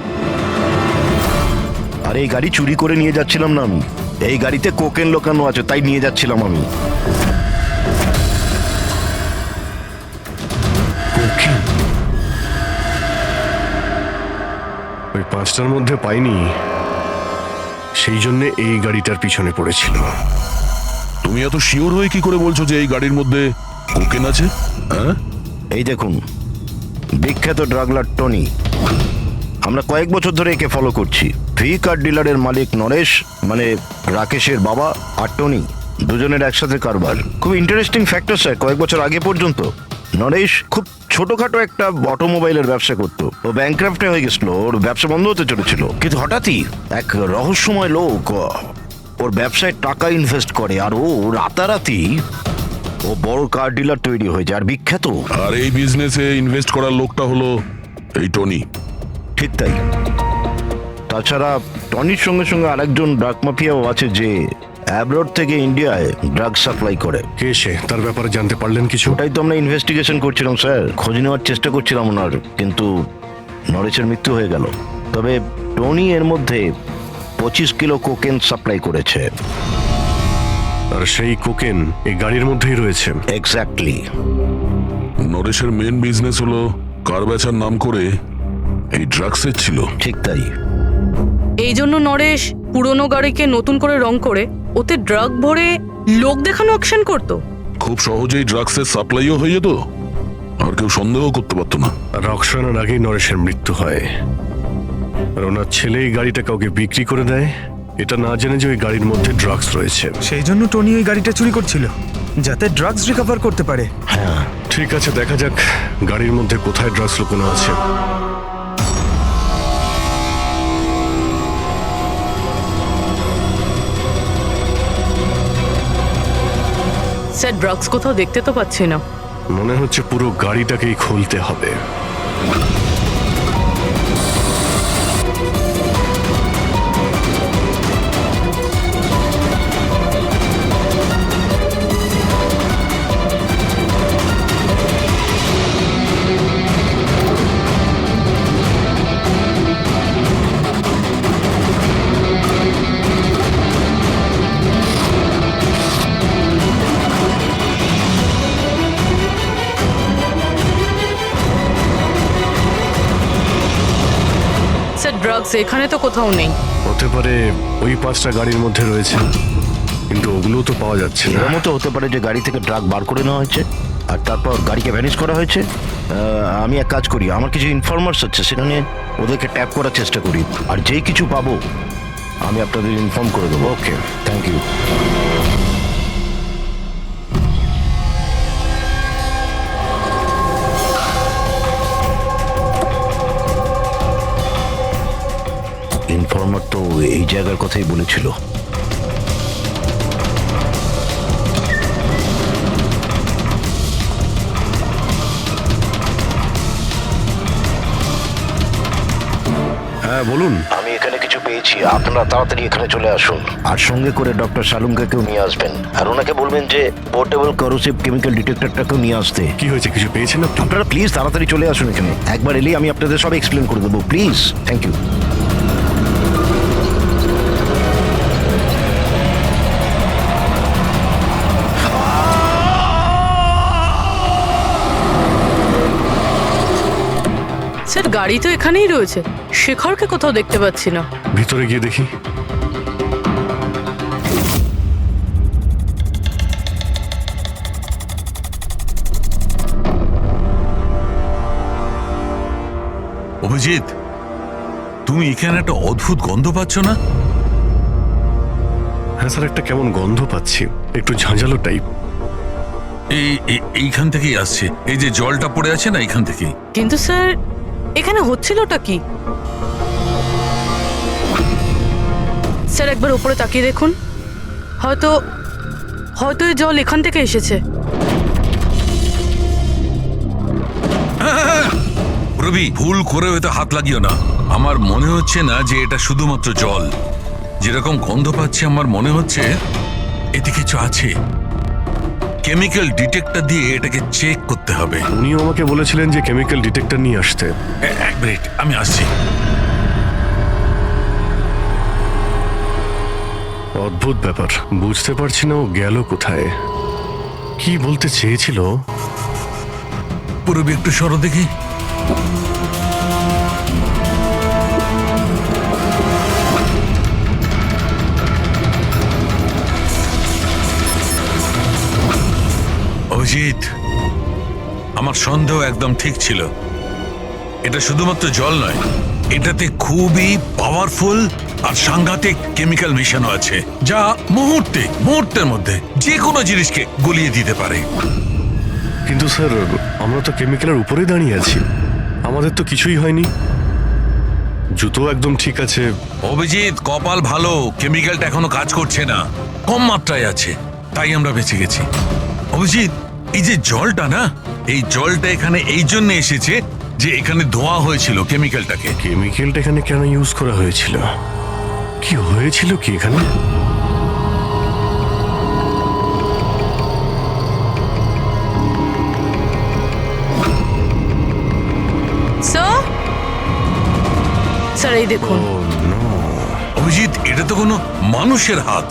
আর এই গাড়ি চুরি করে নিয়ে যাচ্ছিলাম না আমি, এই গাড়িতে কোকেন লোকানো আছে তাই নিয়ে যাচ্ছিলাম আমি। ওই পাঁচটার মধ্যে পাইনি, সেই জন্য এই গাড়িটার পিছনে পড়েছিল। তুমি এত শিওর হয়ে কি করে বলছো যে এই গাড়ির মধ্যে কোকেন আছে? হ্যাঁ, এই দেখুন, বিখ্যাত ড্রাগলার টনি, আমরা কয়েক বছর ধরে একে ফলো করছি। ভি কার ডিলারের মালিক নরেশ, মানে রাকেশের বাবা, আর টনি দুজনের একসাথে কারবার। খুব ইন্টারেস্টিং ফ্যাক্টর স্যার, কয়েক বছর আগে পর্যন্ত নরেশ খুব ছোটখাটো একটা অটোমোবাইলের ব্যবসা করতো। ও ব্যাংক্রাফ্টে হয়ে গেছিল, ওর ব্যবসা বন্ধ হতে চলেছিল, কিন্তু হঠাৎই এক রহস্যময় লোক ওর ব্যবসায় টাকা ইনভেস্ট করে, আর ও রাতারাতি ও বড় কার ডিলার তৈরি হয়ে যায়, আর বিখ্যাত। আর এই বিজনেসে ইনভেস্ট করার লোকটা হলো এই টনি। ঠিক তাই। তাছাড়া টনির সঙ্গে সঙ্গে আরেকজন ড্রাগ মাফিয়াও আছে যে অ্যাব্রড থেকে ইন্ডিয়ায় ড্রাগ সাপ্লাই করে। কে সে, তার ব্যাপারে জানতে পারলেন কিছু? ওটাই তো আমরা ইনভেস্টিগেশন করছিলাম স্যার, খোঁজ নেওয়ার চেষ্টা করছিলাম ওনার, কিন্তু নরেশের মৃত্যু হয়ে গেল। তবে টনি এর মধ্যে 25 কিলো কোকেন সাপ্লাই করেছে। আর সেই কোকেন এই গাড়ির মধ্যেই রয়েছে। এক্স্যাক্টলি। নরেশের মেন বিজনেস হলো কার বেচার নাম করে এই ড্রাগসের ছিল। ঠিক তাই। এই জন্য নরেশ পুরনো গাড়িকে নতুন করে রং করে ওতে ড্রাগ ভরে লোক দেখানো অ্যাকশন করতো। খুব সহজেই ড্রাগসের সাপ্লাইও হয়ে যেত, আর কেউ সন্দেহ করতে পারতো না। রক্সানার আগেই নরেশের মৃত্যু হয়, আর ওনার ছেলে এই গাড়িটা কাউকে বিক্রি করে দেয়, এটা না জেনে যে ওই গাড়ির মধ্যে ড্রাগস রয়েছে। সেই জন্য টনি ওই গাড়িটা চুরি করছিল, যাতে ড্রাগস রিকভার করতে পারে। হ্যাঁ, ঠিক আছে, দেখা যাক গাড়ির মধ্যে কোথায় ড্রাগস লুকোনো আছে। স্যার ড্রাগস কোথাও দেখতে তো পাচ্ছি না। মনে হচ্ছে পুরো গাড়িটাকেই খুলতে হবে। ড্রাগস এখানে তো কোথাও নেই। হতে পারে ওই পাঁচটা গাড়ির মধ্যে রয়েছে, কিন্তু ওগুলো তো পাওয়া যাচ্ছে না। এর মতো হতে পারে যে গাড়ি থেকে ড্রাগ বার করে নেওয়া হয়েছে আর তারপর গাড়িকে ভ্যানিশ করা হয়েছে। আমি এক কাজ করি, আমার কিছু ইনফরমার্স আছে, সেখানে ওদেরকে ট্যাপ করার চেষ্টা করি, আর যেই কিছু পাবো আমি আপনাদের ইনফর্ম করে দেবো। ওকে, থ্যাংক ইউ। ইনফর্মার তো এই জায়গার কথাই বলেছিল। হ্যাঁ বলুন। আমি এখানে কিছু পেয়েছি, আপনারা তাড়াতাড়ি এখানে চলে আসুন। আর সঙ্গে করে ডক্টর শালুঙ্কাকেও নিয়ে আসবেন, আর ওনাকে বলবেন যে পোর্টেবল করোসিভ কেমিক্যাল ডিটেক্টরটাকেও নিয়ে আসতে। কি হয়েছে, কিছু পেয়েছেন আপনি? আপনারা প্লিজ তাড়াতাড়ি চলে আসুন এখানে। একবার এলেই আমি আপনাদের সব এক্সপ্লেন করে দেবো, প্লিজ। Thank you. স্যার গাড়ি তো এখানেই রয়েছে, শেখরকে কোথাও দেখতে পাচ্ছি না। ভিতরে গিয়ে দেখি। অভিজিৎ, তুমি এখানে একটা অদ্ভুত গন্ধ পাচ্ছ না? হ্যাঁ স্যার, একটা কেমন গন্ধ পাচ্ছি, একটু ঝাঁঝালো টাইপ। এইখান থেকেই আসছে, এই যে জলটা পড়ে আছে না, এইখান থেকেই। কিন্তু স্যার এখানে হচ্ছিলটা কি? স্যার একবার উপরে তাকিয়ে দেখুন, হয়তো হয়তো এই জল এখান থেকে এসেছে। রবি, ভুল করে হয়তো হাত লাগিও না। আমার মনে হচ্ছে না যে এটা শুধুমাত্র জল। যেরকম গন্ধ পাচ্ছি আমার মনে হচ্ছে এতে কিছু আছে। কেমিক্যাল ডিটেক্টর দিয়ে এটাকে চেক করতে হবে। উনিও আমাকে বলেছিলেন যে কেমিক্যাল ডিটেক্টর নিয়ে আসতে। এক মিনিট, আমি আসছি। অদ্ভুত ব্যাপার, বুঝতে পারছি না ও গেল কোথায়, কি বলতে চেয়েছিল। পুরবি একটু সরো দেখি। অভিজিৎ, আমার সন্দেহ একদম ঠিক ছিল। এটা শুধুমাত্র জল নয়, এটাতে খুবই পাওয়ারফুল আর সাংঘাতিক কেমিক্যাল মেশানো আছে, যা মুহূর্তের মধ্যে যে কোনো জিনিসকে গলিয়ে দিতে পারে। কিন্তু স্যার, আমরা তো কেমিক্যালের উপরেই দাঁড়িয়ে আছি, আমাদের তো কিছুই হয়নি, জুতো একদম ঠিক আছে। অভিজিৎ, কপাল ভালো, কেমিক্যালটা এখনো কাজ করছে না, কম মাত্রায় আছে, তাই আমরা বেঁচে গেছি। অভিজিৎ, এই যে জলটা না, এই জলটা এখানে এই জন্য এসেছে যে এখানে ধোয়া হয়েছিল কেমিক্যালটাকে। কেমিক্যালটা এখানে কেন ইউজ করা হয়েছিল, কি হয়েছিল কি এখানে? স্যার এই দেখুন। অভিজিৎ, এটা তো কোনো মানুষের হাত।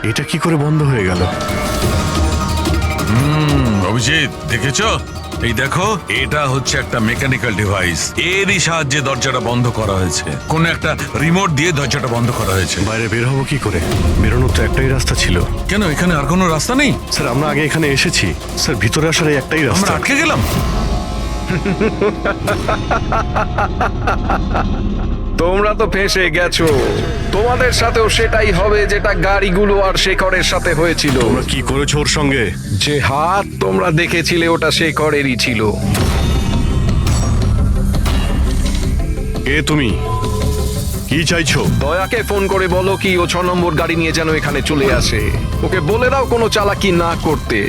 এটা কি করে বন্ধ হয়ে গেল? অভিজিৎ, দেখেছ? এই দেখো, এটা হচ্ছে একটা মেকানিক্যাল ডিভাইস, এরই সাহায্যে দরজাটা বন্ধ করা হয়েছে। কোন একটা রিমোট দিয়ে দরজাটা বন্ধ করা হয়েছে। বাইরে বের হবো কি করে? বেরোনোর তো একটাই রাস্তা ছিল। কেন, এখানে আর কোনো রাস্তা নেই? স্যার আমরা আগে এখানে এসেছি, স্যার ভিতরে আসার এই একটাই রাস্তা। আমরা আটকে গেলাম। তোমরা তো ফেঁসে গেছো, তোমাদের সাথেও সেটাই হবে যেটা গাড়িগুলো আর শেখরের সাথে হয়েছিল। তোমরা কি করেছো ওর সঙ্গে? যে হাত তোমরা দেখেছিলে ওটা শেখরেরই ছিল। কে তুমি, কি চাইছো? দয়াকে ফোন করে বলো কি ও 6 নম্বর গাড়ি নিয়ে যেন এখানে চলে আসে। ওকে বলে দাও কোনো চালাকি না করতে,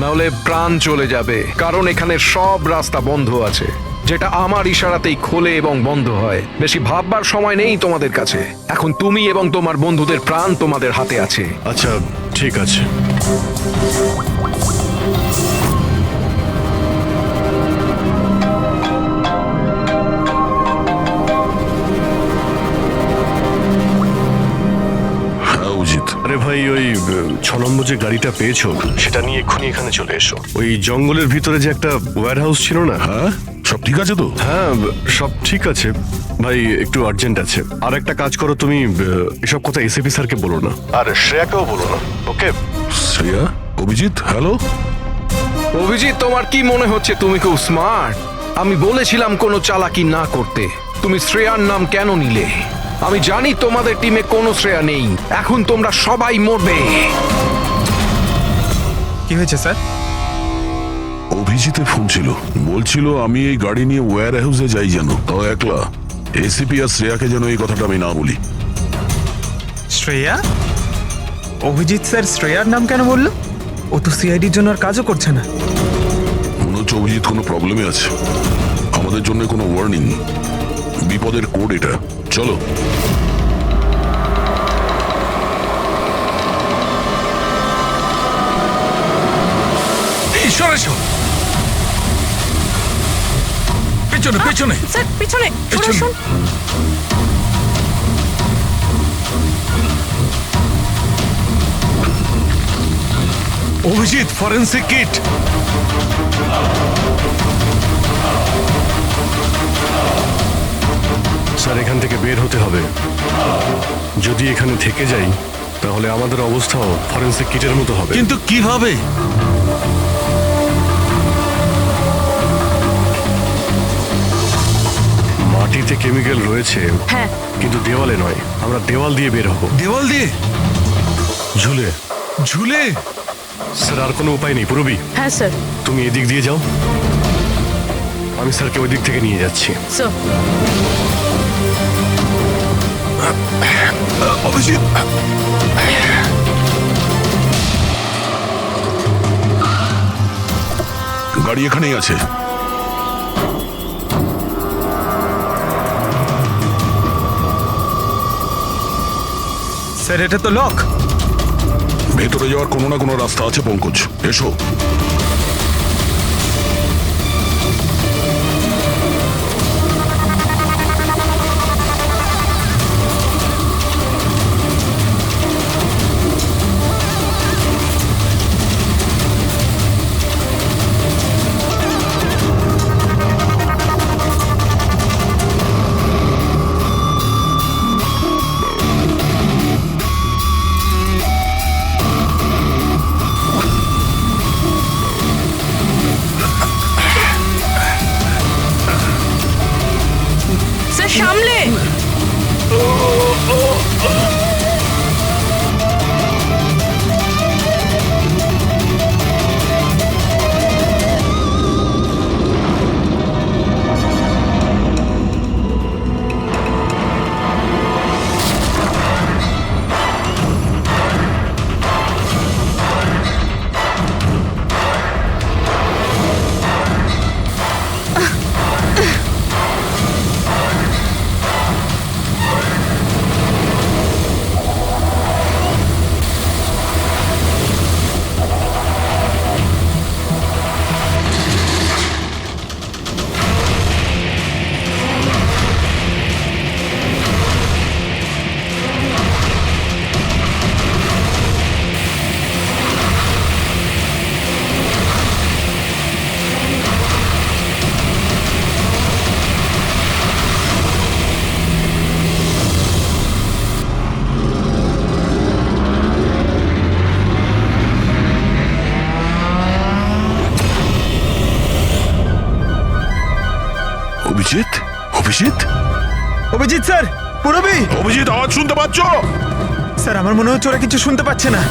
নাহলে প্রাণ চলে যাবে। কারণ এখানে সব রাস্তা বন্ধ আছে, যেটা আমার ইশারাতেই খোলে এবং বন্ধ হয়। বেশি ভাববার সময় নেই তোমাদের কাছে। এখন তুমি এবং তোমার বন্ধুদের প্রাণ তোমাদের হাতে আছে। আচ্ছা ঠিক আছে। আরে ভাই, ওই 6 নম্বর যে গাড়িটা পেয়েছো সেটা নিয়ে এক্ষুনি এখানে চলে এসো। ওই জঙ্গলের ভিতরে যে একটা ওয়্যার হাউস ছিল না? হ্যাঁ, সব ঠিক আছে তো? হ্যাঁ সব ঠিক আছে ভাই, একটু আর্জেন্ট আছে। আর একটা কাজ করো, তুমি এসব কথা এসিপি স্যারকে বলো না, আর শ্রেয়াকেও বলো না, ওকে? শ্রেয়া? অভিজিৎ, হ্যালো। অভিজিৎ, তোমার কি মনে হচ্ছে তুমি খুব স্মার্ট? আমি বলেছিলাম কোনো চালাকি না করতে। তুমি শ্রেয়ার নাম কেন নিলে? আমি জানি তোমাদের টিমে কোনো শ্রেয়া নেই। এখন তোমরা সবাই মরবে। কি হয়েছে স্যার? অভিজিতের ফোন ছিল, বলছিল আমি এই গাড়ি নিয়ে ওয়্যার হাউসে যাই, যেন তাও একলা। এসিপি আর শ্রেয়াকে যেন এই কথাটা আমি না বলি। শ্রেয়া? অভিজিৎ স্যার শ্রেয়ার নাম কেন বললো? ও তো সিআইডির জন্য আর কাজও করছে না। মনে হচ্ছে অভিজিৎ কোনো প্রবলেমে আছে। আমাদের জন্য কোনো ওয়ার্নিং, বিপদের কোড এটা। চলো। ঈশ্বর, এসো। পেছনে পেছনে স্যার পিছনে পেছনে। শুন। Abhijit, forensic kit. স্যার এখান থেকে বের হতে হবে। যদি এখানে থেকে যাই তাহলে আমাদের অবস্থাও ফরেন্সিক কিটের মতো হবে। কিন্তু কিভাবে? মাটিতে কেমিক্যাল রয়েছে, হ্যাঁ কিন্তু দেওয়ালে নয়। আমরা দেওয়াল দিয়ে বের হব। দেওয়াল দিয়ে? ঝুলে। ঝুলে? স্যার আর কোনো উপায় নেই পুরবি। হ্যাঁ স্যার। তুমি এদিক দিয়ে যাও, আমি স্যারকে ওই দিক থেকে নিয়ে যাচ্ছি। স্যার অভিজিৎ, গাড়ি এখানেই আছে। স্যার এটা তো লক। ভেতরে যাওয়ার কোনো না কোনো রাস্তা আছে পঙ্কজ, এসো। স্যার সামলে। অভিজিৎ, অভিজিৎ, অভিজিৎ স্যার, পুরবি। অভিজিৎ, আওয়াজ শুনতে পাচ্ছ? স্যার আমার মনে হচ্ছে ওরা কিছু শুনতে পাচ্ছে না।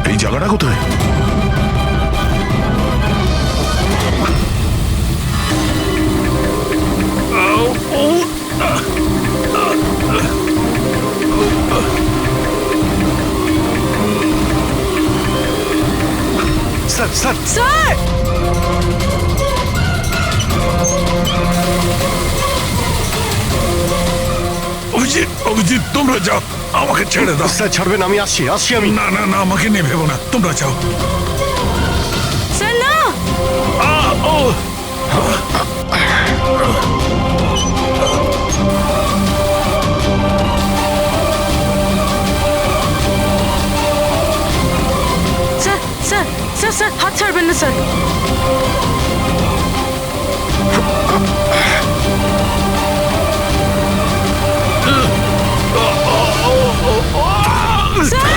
এই জায়গাটা কোথায়? Sir sir sir Abhijit, Abhijit, তোমরা যাও, আমাকে ছেড়ে দাও। স্যার ছাড়বেন? আমি আসছি আসছি আমি। না না না, আমাকে নিয়ে ভেবো না, তোমরা যাও। স্যার না। স্যার স্যার স্যার স্যার হাত ছাড়বেন না স্যার। স্যার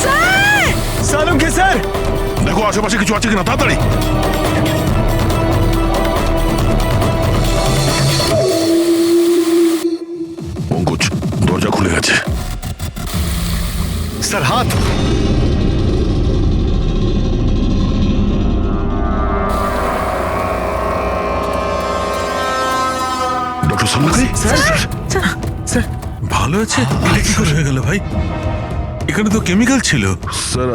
স্যার আশেপাশে কিছু আছে কিনা, তাড়াতাড়ি। পঙ্কজ, দরজা খুলে গেছে। স্যার, হাত। ডক্টর সামুখী, ভালো আছে? এটা কি করে হয়ে গেল ভাই? এখানে তো কেমিক্যাল ছিল। স্যার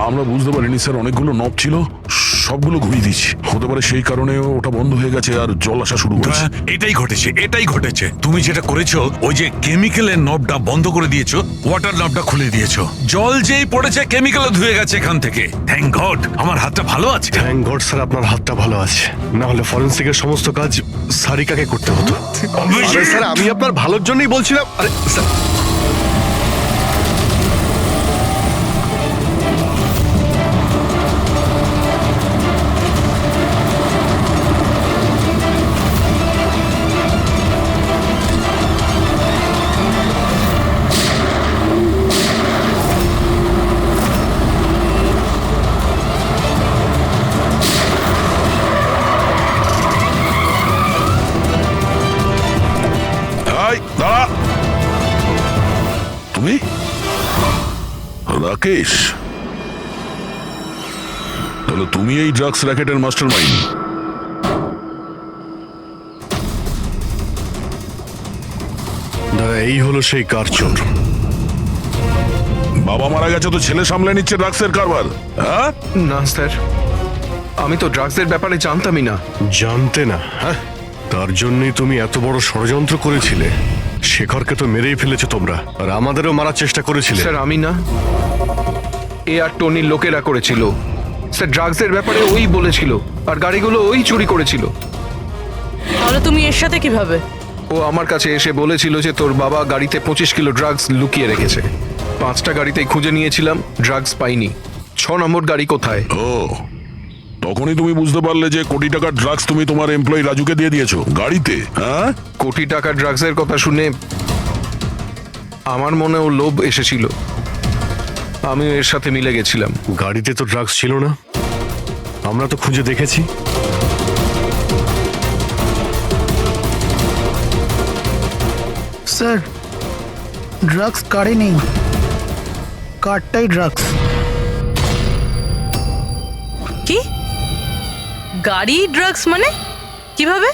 আমরা বুঝতে পারিনি স্যার, অনেকগুলো নব ছিল, সবগুলো ঘুরিয়ে দিচ্ছি। হতে পারে সেই কারণে ওটা বন্ধ হয়ে গেছে আর জল আসা শুরু করেছে। এটাই ঘটেছে, এটাই ঘটেছে। তুমি যেটা করেছো, ওই যে কেমিক্যালের নবটা বন্ধ করে দিয়েছো, ওয়াটার নবটা খুলে দিয়েছো। জল যেই পড়েছে কেমিক্যালও ধুয়ে গেছে এখান থেকে। থ্যাংক গড আমার হাতটা ভালো আছে। থ্যাংক গড স্যার, আপনার হাতটা ভালো আছে, না হলে ফরেন্সিকের সমস্ত কাজ সারিকাকে করতে হতো। আরে স্যার, আমি আপনার ভালোর জন্যই বলছিলাম। আরে স্যার, দাঁড়া। তুমি রাকেশ? তাহলে তুমি এই ড্রাগস র্যাকেটের মাস্টার মাইন্ড। দাদা, এই হলো সেই কারচোর। বাবা মারা গেছে তো ছেলে সামলে নিচ্ছে ড্রাগসের কারবার? হ্যাঁ না স্যার, আমি তো ড্রাগসের ব্যাপারে জানতামই না। জানতে না? হ্যাঁ, তার জন্যই তুমি এত বড় ষড়যন্ত্র করেছিলে। শেখরকে তো মেরেই ফেলেছো তোমরা, আর আমাদেরও মারার চেষ্টা করেছিলে। স্যার আমি না, এ আর টনির লোকেরা করেছিল। স্যার ড্রাগসের ব্যাপারে ওই বলেছিল, আর গাড়িগুলো ওই চুরি করেছিল। তাহলে তুমি এর সাথে কিভাবে? ও আমার কাছে এসে বলেছিল যে তোর বাবা গাড়িতে 25 কিলো ড্রাগস লুকিয়ে রেখেছে। 5টা গাড়িতেই খুঁজে নিয়েছিলাম, ড্রাগস পাইনি। 6 নম্বর গাড়ি কোথায়? ও, তখনই তুমি বুঝতে পারলে যে কোটি টাকার ড্রাগস তুমি তোমার এমপ্লয়ি রাজুকে দিয়ে দিয়েছো গাড়িতে। হ্যাঁ, কোটি টাকার ড্রাগসের কথা শুনে আমার মনেও লোভ এসেছিল, আমিও এর সাথে মিলে গেছিলাম। গাড়িতে তো ড্রাগস ছিল না, আমরা তো খুঁজে দেখেছি। স্যার, ড্রাগস কারে নেই, কারটাই ড্রাগস। কি? গাড়ি ড্রাগস মানে কিভাবে?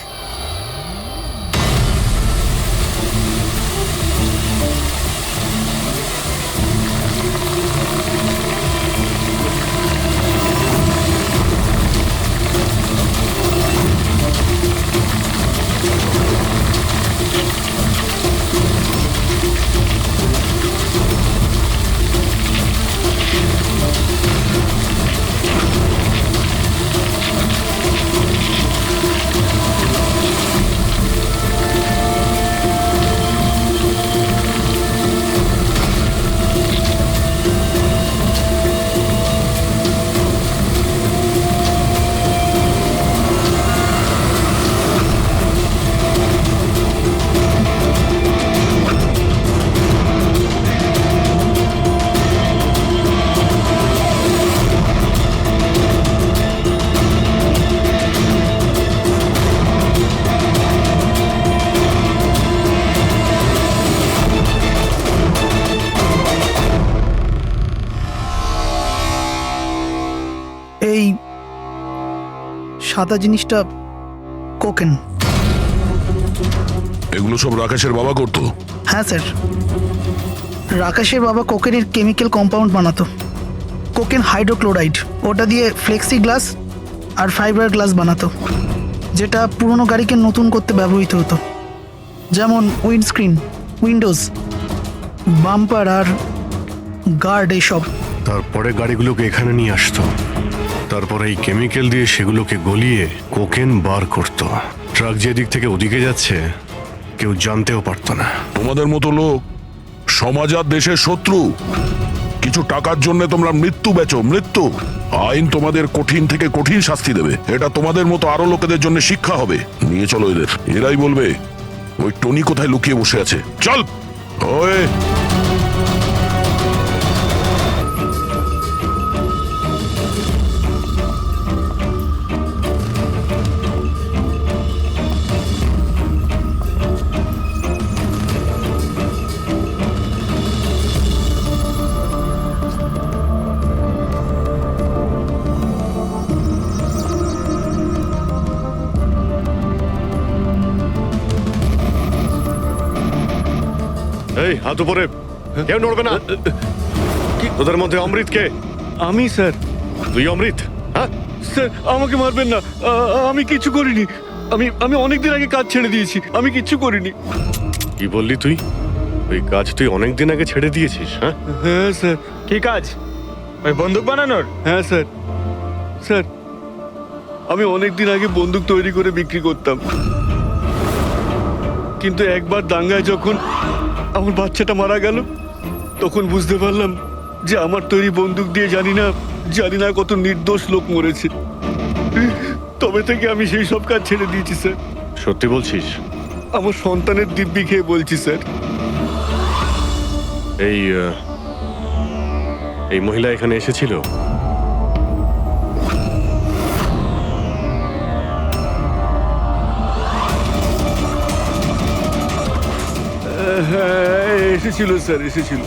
এই সাদা জিনিসটা কোকেন। এগুলো সব রাকেশের বাবা করতো? হ্যাঁ স্যার, রাকেশের বাবা কোকেনের কেমিক্যাল কম্পাউন্ড বানাতো, কোকেন হাইড্রোক্লোরাইড। ওটা দিয়ে ফ্লেক্সি গ্লাস আর ফাইবার গ্লাস বানাতো, যেটা পুরনো গাড়িকে নতুন করতে ব্যবহৃত হতো, যেমন উইন্ডস্ক্রিন, উইন্ডোজ, বাম্পার আর গার্ড এইসব। তারপরে গাড়িগুলোকে এখানে নিয়ে আসতো, তারপরে এই কেমিক্যাল দিয়ে সেগুলোকে গলিয়ে কোকেন বার করতো। ট্রাক যে দিক থেকে ওদিকে যাচ্ছে কেউ জানতেও পারতো না। তোমাদের মতো লোক সমাজ আর দেশের শত্রু। কিছু টাকার জন্য তোমরা মৃত্যু বেচো, মৃত্যু। আইন তোমাদের কঠিন থেকে কঠিন শাস্তি দেবে। এটা তোমাদের মতো আরো লোকেদের জন্য শিক্ষা হবে। নিয়ে চলো এদের, এরাই বলবে ওই টনি কোথায় লুকিয়ে বসে আছে। চল। ওই এই হাত উপরে, কেউ নড়বে না। তোদের মধ্যে অমৃত কে? আমি স্যার। তুই অমৃত? হ্যাঁ স্যার আমাকে মারবেন না, আমি কিচ্ছু করিনি। আমি অনেকদিন আগে কাজ ছেড়ে দিয়েছি, আমি কিচ্ছু করিনি। কি বললি তুই? ওই কাজ তুই অনেকদিন আগে ছেড়ে দিয়েছিস? হ্যাঁ হ্যাঁ স্যার। কি কাজ? ওই বন্দুক বানানোর? হ্যাঁ স্যার। স্যার আমি অনেকদিন আগে বন্দুক তৈরি করে বিক্রি করতাম, কিন্তু একবার দাঙ্গায় যখন আমার বাচ্চাটা মারা গেল তখন বুঝতে পারলাম যে আমার তৈরি বন্দুক দিয়ে জানি না কত নির্দোষ লোক মরেছে। তবে থেকে আমি সেই সব কাজ ছেড়ে দিয়েছি স্যার। সত্যি বলছিস? আমার সন্তানের দিব্যি খেয়ে বলছি স্যার। এই মহিলা এখানে এসেছিল? হ্যাঁ এসেছিল স্যার, এসেছিল।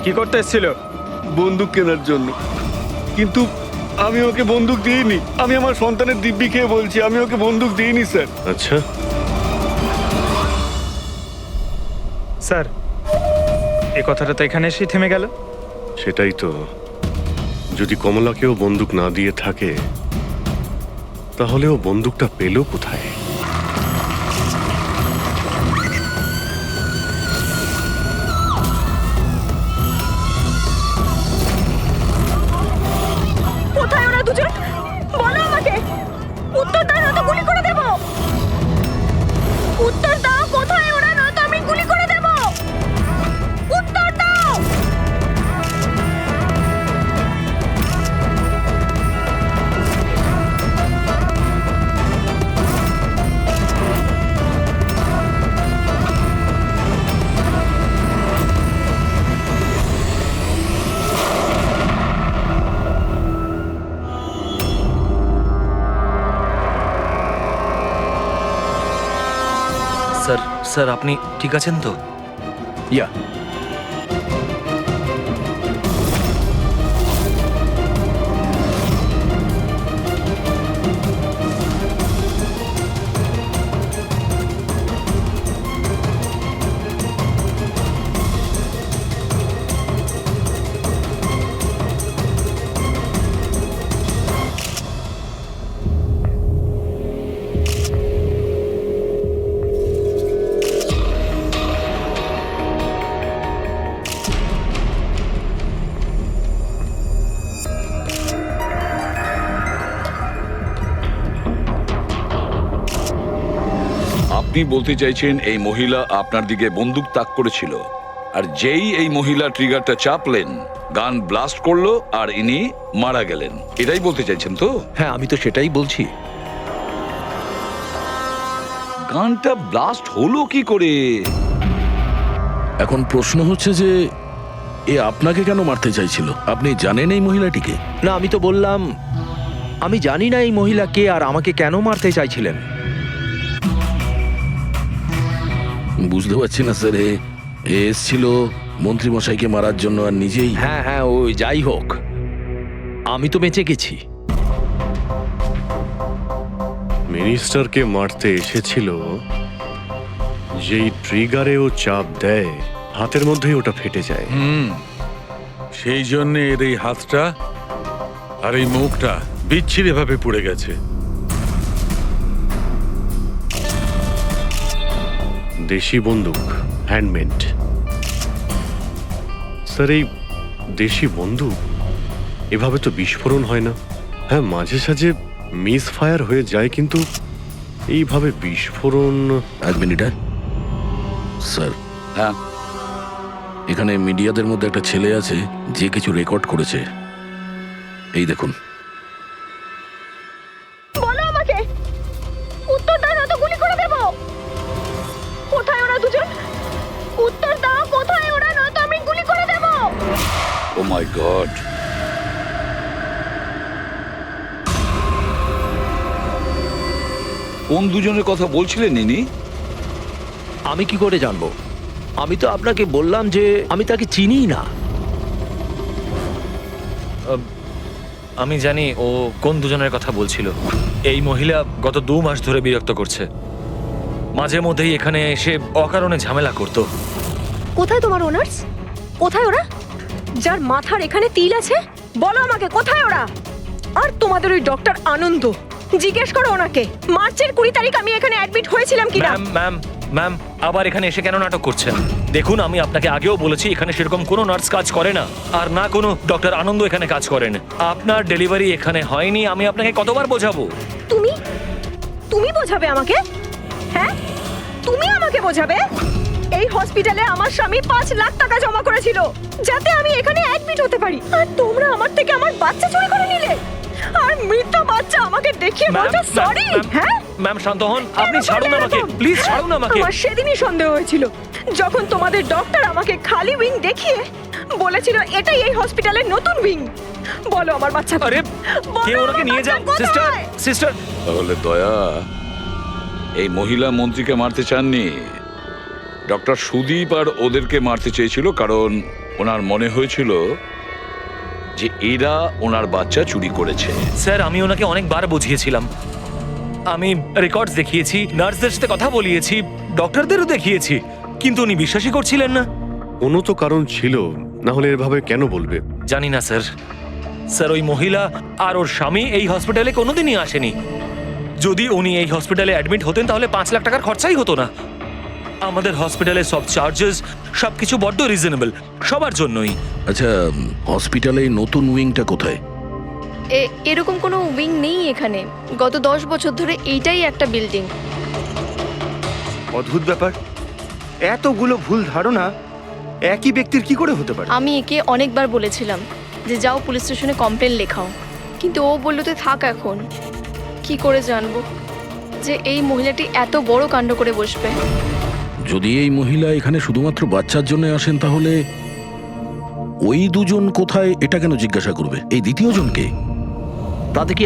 কি করতে এসেছিল? বন্দুক কেনার জন্য, কিন্তু আমি ওকে বন্দুক দিইনি। আমি আমার সন্তানের দিব্যি খেয়ে বলছি, আমি ওকে বন্দুক দিইনি স্যার। আচ্ছা স্যার, এই কথাটা তো এখানে এসেই থেমে গেল। সেটাই তো। যদি কমলাকেও বন্দুক না দিয়ে থাকে তাহলে ও বন্দুকটা পেল কোথায়? কোথায় ওরা দুজন? বলো আমাকে, উত্তর দাও না তো গুলি করে দেব। উত্তর দাও, কোথায় ওরা, না তো আমি গুলি করে দেব। উত্তর দাও। স্যার, স্যার আপনি ঠিক আছেন তো? ইয়া, আপনি বলতে চাইছেন এই মহিলা আপনার দিকে বন্দুক তাক করেছিল, আর যেই এই মহিলা ট্রিগারটা চাপলেন গান ব্লাস্ট করলো আর ইনি মারা গেলেন, এটাই বলতে চাইছেন তো? হ্যাঁ আমি তো সেটাই বলছি। গানটা ব্লাস্ট হলো কি করে? এখন প্রশ্ন হচ্ছে যে এ আপনাকে কেন মারতে চাইছিল? আপনি জানেন এই মহিলাটিকে? না, আমি তো বললাম আমি জানি না এই মহিলা কে আর আমাকে কেন মারতে চাইছিলেন। বুঝতে পারছি না স্যার। এ এসছিল মন্ত্রীমশাইকে মারার জন্য আর নিজেই। হ্যাঁ হ্যাঁ, ওই যাই হোক, আমি তো বেঁচে গেছি। মিনিস্টারকে মারতে এসেছিল, যেই ট্রিগারে ও চাপ দেয় হাতের মধ্যেই ওটা ফেটে যায়। সেই জন্য এর এই হাতটা আর এই মুখটা বিচ্ছিরি ভাবে পুড়ে গেছে। দেশি বন্দুক, হ্যান্ডমেড। স্যার এই দেশি বন্দুক এভাবে তো বিস্ফোরণ হয় না। হ্যাঁ মাঝে সাঝে মিস ফায়ার হয়ে যায়, কিন্তু এইভাবে বিস্ফোরণ। এক মিনিট স্যার। হ্যাঁ, এখানে মিডিয়াদের মধ্যে একটা ছেলে আছে যে কিছু রেকর্ড করেছে। এই দেখুন। বলো আমাকে, উত্তর দাও না তো গুলি করে দেব। কোথায় ওরা দুজন? উত্তর দাও, কোথায় ওরা, না তো আমি গুলি করে দেব। ও মাই গড। কোন দুজনের কথা বলছিলেন ইনি? আমি কি করে জানবো? আমি তো আপনাকে বললাম যে আমি তাকে চিনিই না। আমি জানি ও কোন দুজনের কথা বলছিল। এই মহিলা গত 2 মাস ধরে বিরক্ত করছে। মাঝে মধ্যেই এখানে এসে অকারণে ঝামেলা করতো। কোথায় তোমার ওনার্স? কোথায় ওরা? যার মাথার এখানে তিল আছে, বলো আমাকে কোথায় ওরা? আর তোমাদের ওই ডক্টর আনন্দ, জিজ্ঞেস করো ওনাকে মার্চের 20 তারিখ আমি এখানে অ্যাডমিট হয়েছিলাম কিনা। ম্যাম আবার এখানে এসে কেন নাটক করছেন? দেখুন, আমি আপনাকে আগেও বলেছি এখানে সেরকম কোনো নার্স কাজ করে না, আর না কোনো ডক্টর আনন্দ এখানে কাজ করেন। আপনার ডেলিভারি এখানে হয়নি, আমি আপনাকে কতবার বোঝাবো? তুমি বোঝাবে আমাকে? হ্যাঁ, তুমি আমাকে বোঝাবে? এই হসপিটালে আমার স্বামী 5 লাখ টাকা জমা করেছিল যাতে আমি এখানে অ্যাডমিট হতে পারি, আর তোমরা আমার থেকে আমার বাচ্চা চুরি করে নিলে, আর মৃত বাচ্চা আমাকে দেখিয়ে বলছো সরি। হ্যাঁ ম্যাম শান্ত হন, আপনি ছাড়ুন আমাকে, প্লিজ ছাড়ুন আমাকে। আমার সেদিনই সন্দেহ হয়েছিল যখন তোমাদের ডক্টর আমাকে খালি উইং দেখিয়ে বলেছিল এটাই এই হসপিটালের নতুন উইং। বলো আমার বাচ্চা। আরে কে ওনাকে নিয়ে যাও। সিস্টার তাহলে দয়া এই মহিলা মন্ত্রীকে মারতে চাননি, ডক্টর সুদীপ আর ওদেরকে মারতে চেয়েছিল, কারণ ওনার মনে হয়েছিল যে এরা ওনার বাচ্চা চুরি করেছে। স্যার, আমি ওনাকে অনেকবার বুঝিয়েছিলাম, আমি রেকর্ডস দেখিয়েছি, নার্সদের সাথে কথা বলিয়েছি, ডক্টরদেরও দেখিয়েছি, কিন্তু উনি বিশ্বাসই করছিলেন না। কোনো তো কারণ ছিল, না হলে এভাবে কেন বলবে? জানি না স্যার। স্যার, ওই মহিলা আর ওর স্বামী এই হসপিটালে কোনোদিনই আসেনি। যদি উনি এই হসপিটালে অ্যাডমিট হতেন তাহলে 5 লাখ টাকার খরচাই হতো না। আমাদের হসপিটালে সব চার্জেস সবকিছু বড্ড রিজনেবল সবার জন্যই। আচ্ছা, হসপিটালে নতুন উইংটা কোথায়? এরকম কোনো উইং নেই এখানে। গত 10 বছর ধরে এইটাই একটা বিল্ডিং। অদ্ভুত ব্যাপার, এতগুলো ভুল ধারণা একই ব্যক্তির কি করে হতে পারে? আমি একে অনেকবার বলেছিলাম যে যাও পুলিশ স্টেশনে কমপ্লেন লেখাও, কিন্তু ও বললো তুই থাক। এখন কি করে জানবো যে এই মহিলাটি এত বড় কাণ্ড করে বসবে? যদি এই মহিলা এখানে শুধুমাত্র বাচ্চার জন্য আসেন, তাহলে ওই দুজন কোথায় এটা কেন জিজ্ঞাসা করবে? এই দ্বিতীয় জনকে তাতে কি